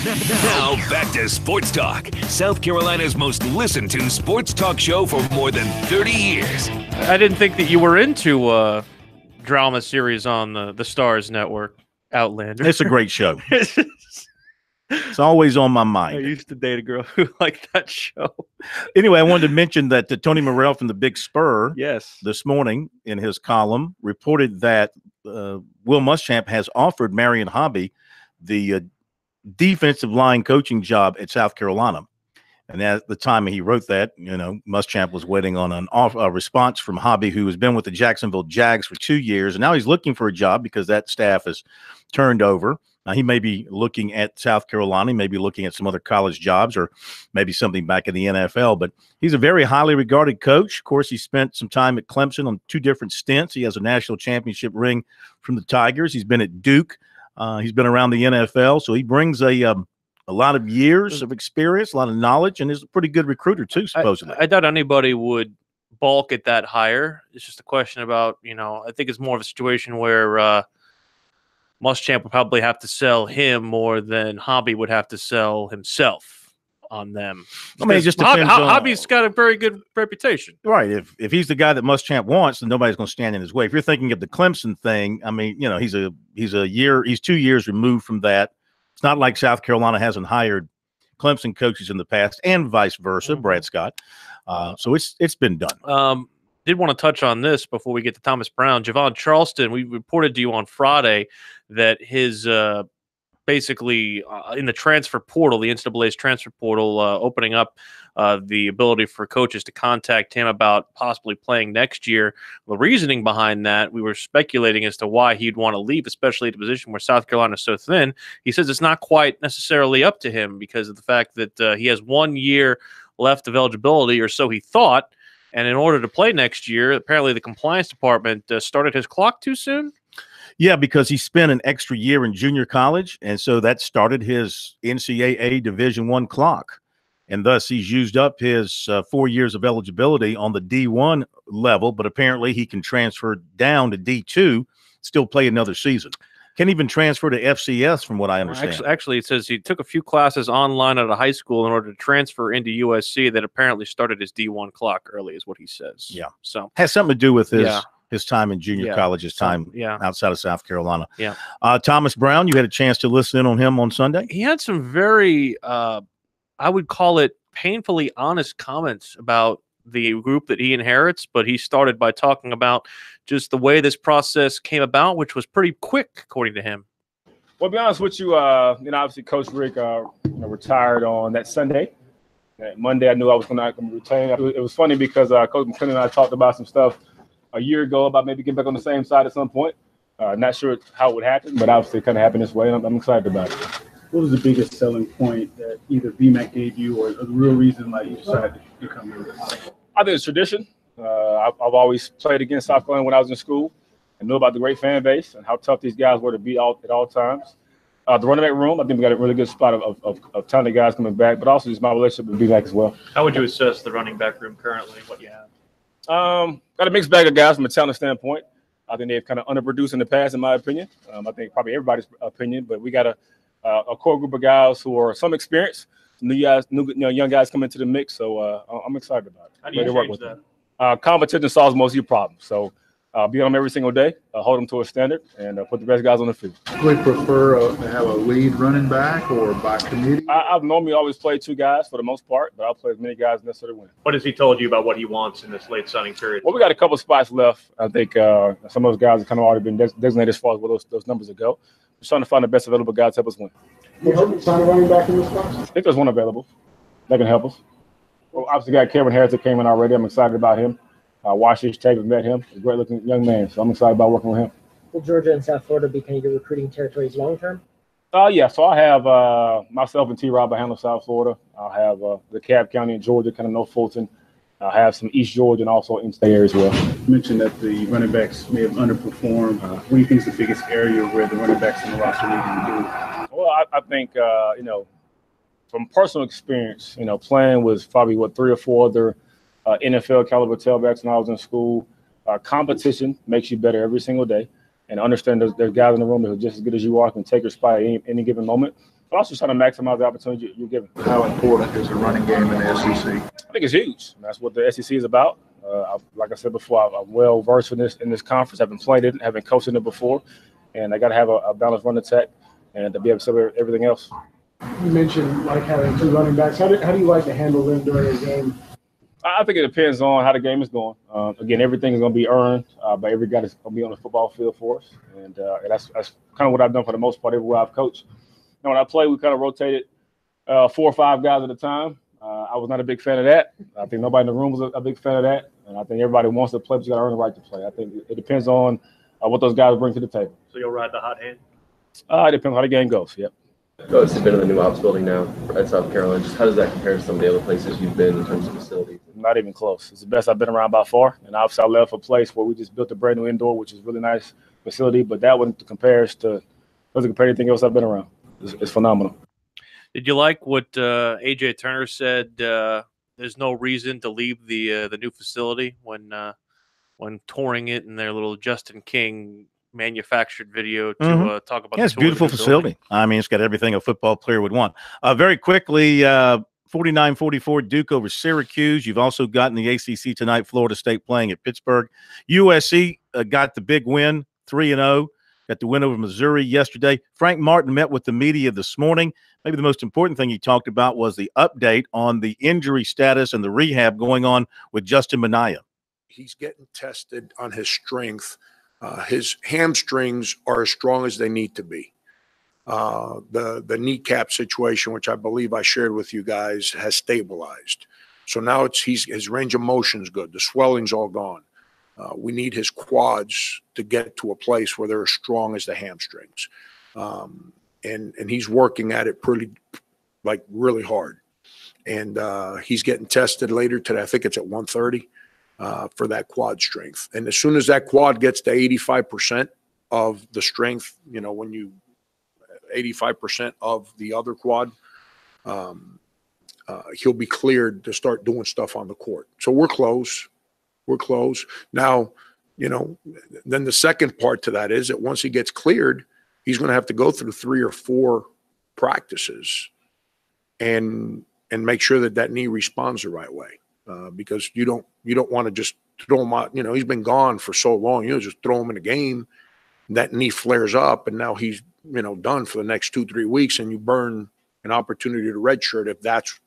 Speaker 1: Now back to Sports Talk, South Carolina's most listened to sports talk show for more than 30 years.
Speaker 3: I didn't think that you were into drama series on the Stars Network, Outlander.
Speaker 2: It's a great show. It's always on my mind.
Speaker 3: I used to date a girl who liked that show.
Speaker 2: Anyway, I wanted to mention that Tony Morrell from the Big Spur
Speaker 3: Yes.
Speaker 2: this morning in his column reported that Will Muschamp has offered Marion Hobby the defensive line coaching job at South Carolina. And at the time he wrote that, Muschamp was waiting on a response from Hobby, who has been with the Jacksonville Jags for 2 years. And now he's looking for a job because that staff has turned over. Now, he may be looking at South Carolina, maybe looking at some other college jobs or maybe something back in the NFL. But he's a very highly regarded coach. Of course, he spent some time at Clemson on 2 different stints. He has a national championship ring from the Tigers. He's been at Duke. He's been around the NFL. So he brings a lot of years of experience, a lot of knowledge, and is a pretty good recruiter too, supposedly.
Speaker 3: I doubt anybody would balk at that hire. It's just a question about, I think it's more of a situation where Muschamp would probably have to sell him more than Hobby would have to sell himself on them.
Speaker 2: I mean, it just depends on
Speaker 3: Hobby's got a very good reputation.
Speaker 2: Right. If he's the guy that Muschamp wants, then nobody's going to stand in his way. If you're thinking of the Clemson thing, I mean, he's 2 years removed from that. It's not like South Carolina hasn't hired Clemson coaches in the past, and vice versa, Brad Scott. So it's been done.
Speaker 3: Did want to touch on this before we get to Thomas Brown. Javon Charleston, we reported to you on Friday that his basically in the transfer portal, the NCAA's transfer portal, opening up the ability for coaches to contact him about possibly playing next year. The reasoning behind that, we were speculating as to why he'd want to leave, especially at a position where South Carolina is so thin. He says it's not quite necessarily up to him because of the fact that he has 1 year left of eligibility, or so he thought. And in order to play next year, apparently the compliance department started his clock too soon.
Speaker 2: Yeah, because he spent an extra year in junior college, and so that started his NCAA Division I clock. And thus he's used up his 4 years of eligibility on the D1 level, but apparently he can transfer down to D2, still play another season. Can't even transfer to FCS from what I understand.
Speaker 3: Actually, it says he took a few classes online at a high school in order to transfer into USC that apparently started his D1 clock early, is what he says.
Speaker 2: Yeah.
Speaker 3: So
Speaker 2: has something to do with his time in junior college, his time outside of South Carolina.
Speaker 3: Yeah.
Speaker 2: Thomas Brown, you had a chance to listen in on him on Sunday?
Speaker 3: He had some very, I would call it painfully honest comments about the group that he inherits, but he started by talking about just the way this process came about, which was pretty quick, according to him.
Speaker 10: Well, to be honest with you, obviously Coach Rick retired on that Sunday. Monday, I knew I was not going to retain. It was funny because Coach McClendon and I talked about some stuff a year ago about maybe getting back on the same side at some point. Not sure how it would happen, but obviously it kind of happened this way, and I'm excited about it.
Speaker 11: What was the biggest selling point that either BMAC gave you or the real reason why you decided to come here?
Speaker 10: I think it's tradition. I've always played against South Carolina when I was in school and knew about the great fan base and how tough these guys were to beat at all times. The running back room, I think we got a really good spot of talented guys coming back, but also just my relationship with BMAC as well.
Speaker 3: How would you assess the running back room currently, what you have?
Speaker 10: Got a mixed bag of guys from a talent standpoint. I think they've kind of underproduced in the past, in my opinion. I think probably everybody's opinion, but we got a core group of guys who are some experience, young guys coming into the mix. So I'm excited about it.
Speaker 3: How do you change that?
Speaker 10: Competition solves most of your problems. So be on them every single day, hold them to a standard, and put the best guys on the field.
Speaker 11: Do you prefer to have a lead running back or by committee?
Speaker 10: I've normally always played 2 guys for the most part, but I'll play as many guys as necessary to win.
Speaker 3: What has he told you about what he wants in this late signing period?
Speaker 10: Well, we got a couple of spots left. I think some of those guys have kind of already been designated as far as where those numbers will go. We're trying to find the best available guys to help us win.
Speaker 11: You hope you sign a running back in this class?
Speaker 10: I think there's one available that can help us. Well, obviously, got Kevin Harris that came in already. I'm excited about him. Watched his tape and met him. He's a great-looking young man, so I'm excited about working with him.
Speaker 12: Will Georgia and South Florida be kind of your recruiting territories long-term?
Speaker 10: Yeah, so I have myself and T-Rob, I handle South Florida. I'll have the Cobb County in Georgia, kind of North Fulton. I have some East Georgia and also in-state area as well.
Speaker 11: You mentioned that the running backs may have underperformed. What do you think is the biggest area where the running backs in the roster need to do?
Speaker 10: Well, I think, from personal experience, playing with probably, 3 or 4 other NFL caliber tailbacks when I was in school. Competition makes you better every single day, and understand there's guys in the room that are just as good as you are, can take your spot at any given moment. but also trying to maximize the opportunity you're given.
Speaker 11: How important is a running game in the SEC?
Speaker 10: I think it's huge. That's what the SEC is about. Like I said before, I'm well versed in this conference. I've been playing it, having coached in it before, and I got to have a balanced run attack and to be able to serve everything else.
Speaker 12: You mentioned like having 2 running backs. How do you like to handle them during a game?
Speaker 10: I think it depends on how the game is going. Again, everything is going to be earned by every guy that's going to be on the football field for us, and that's kind of what I've done for the most part everywhere I've coached. When I play, we kind of rotated 4 or 5 guys at a time. I was not a big fan of that. I think nobody in the room was a big fan of that, and I think everybody wants to play, but you got to earn the right to play. I think it depends on what those guys bring to the table.
Speaker 3: So you'll ride the hot hand?
Speaker 10: It depends on how the game goes. Yep.
Speaker 13: Coach, you've been in the new ops building now at South Carolina. Just how does that compare to some of the other places you've been in terms of facilities?
Speaker 10: Not even close. It's the best I've been around by far. And obviously I left a place where we just built a brand new indoor, which is a really nice facility. But that one doesn't compare to anything else I've been around. It's phenomenal.
Speaker 3: Did you like what A.J. Turner said? There's no reason to leave the new facility when touring it in their little Justin King manufactured video to talk about.
Speaker 2: Yeah, it's a beautiful facility. I mean, it's got everything a football player would want. Very quickly, 49-44 Duke over Syracuse. You've also gotten the ACC tonight, Florida State playing at Pittsburgh. USC got the big win, 3-0. Got the win over Missouri yesterday. Frank Martin met with the media this morning. Maybe the most important thing he talked about was the update on the injury status and the rehab going on with Justin Minaya.
Speaker 14: He's getting tested on his strength. His hamstrings are as strong as they need to be. The kneecap situation, which I believe I shared with you guys, has stabilized. So now his range of motion is good. The swelling's all gone. We need his quads to get to a place where they're as strong as the hamstrings. And he's working at it really hard. And he's getting tested later today. I think it's at 1:30. For that quad strength. And as soon as that quad gets to 85% of the strength, when you 85% of the other quad, he'll be cleared to start doing stuff on the court. So we're close. We're close. Now, then the second part to that is that once he gets cleared, he's going to have to go through 3 or 4 practices and make sure that knee responds the right way. Because you don't want to just throw him out. He's been gone for so long. Just throw him in a game, and that knee flares up, and now he's done for the next 2-3 weeks, and you burn an opportunity to redshirt if that's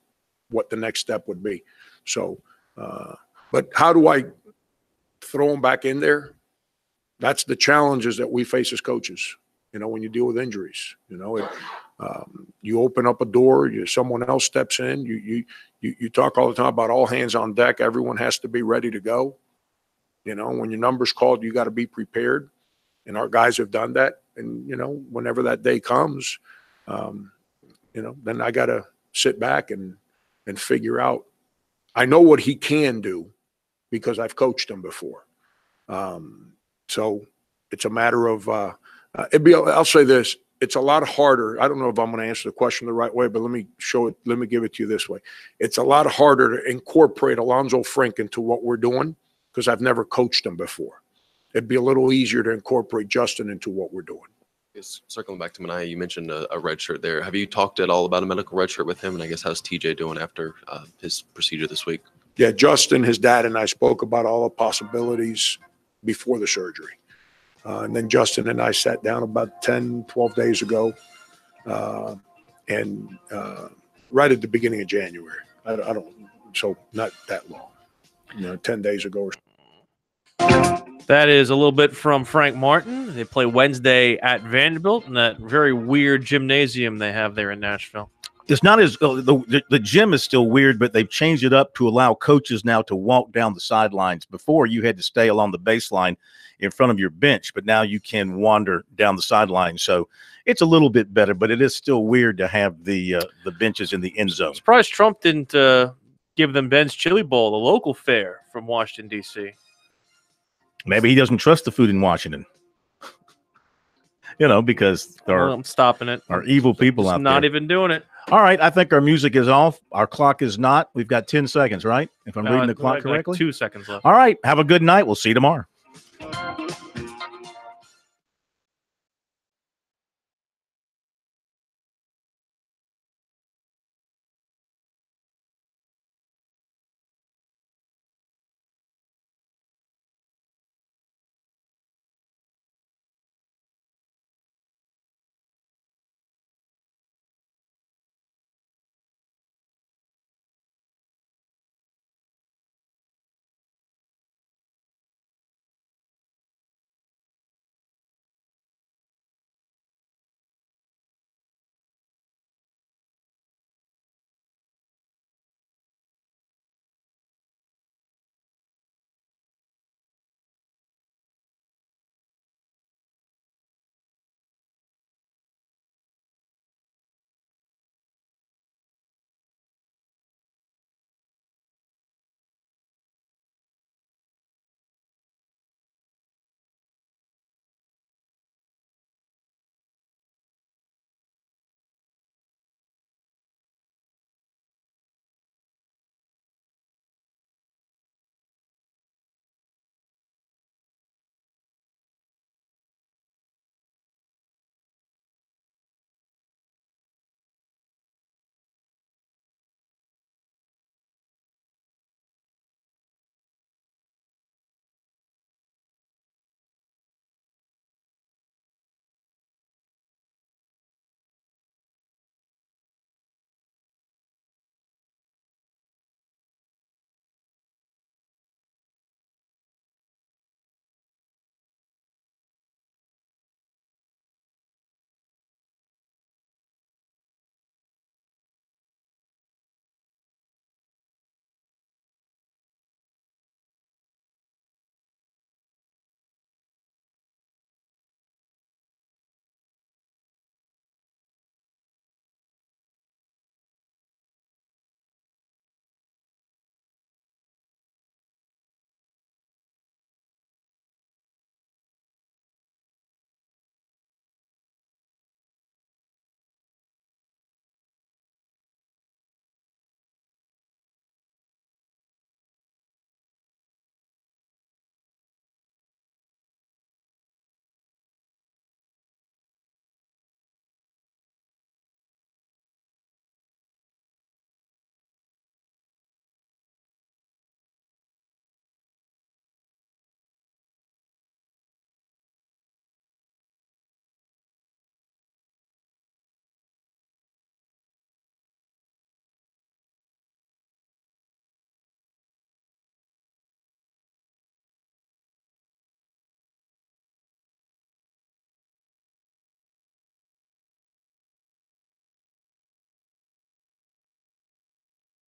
Speaker 14: what the next step would be. So, but how do I throw him back in there? That's the challenges that we face as coaches. When you deal with injuries, you open up a door, someone else steps in. You talk all the time about all hands on deck. Everyone has to be ready to go. When your number's called, you got to be prepared. And our guys have done that. And, whenever that day comes, then I got to sit back and figure out. I know what he can do because I've coached him before. So it's a matter of I'll say this. It's a lot harder. I don't know if I'm going to answer the question the right way, but let me give it to you this way. It's a lot harder to incorporate Alonzo Frink into what we're doing because I've never coached him before. It'd be a little easier to incorporate Justin into what we're doing.
Speaker 13: Circling back to Minaya, you mentioned a red shirt there. Have you talked at all about a medical red shirt with him? And I guess how's TJ doing after his procedure this week?
Speaker 14: Yeah, Justin, his dad, and I spoke about all the possibilities before the surgery. And then Justin and I sat down about 10, 12 days ago, and right at the beginning of January. So not that long, 10 days ago or so.
Speaker 3: That is a little bit from Frank Martin. They play Wednesday at Vanderbilt in that very weird gymnasium they have there in Nashville.
Speaker 2: It's not as the gym is still weird, but they've changed it up to allow coaches now to walk down the sidelines. Before, you had to stay along the baseline in front of your bench, but now you can wander down the sideline. So it's a little bit better, but it is still weird to have the benches in the end zone.
Speaker 3: I'm surprised Trump didn't give them Ben's Chili Bowl, the local fare from Washington, D.C.
Speaker 2: Maybe he doesn't trust the food in Washington. Because
Speaker 3: I'm stopping it.
Speaker 2: Are evil people out there.
Speaker 3: Not even doing it.
Speaker 2: All right, I think our music is off. Our clock is not. We've got 10 seconds, right? If I'm reading the clock correctly.
Speaker 3: Like 2 seconds left.
Speaker 2: All right, have a good night. We'll see you tomorrow.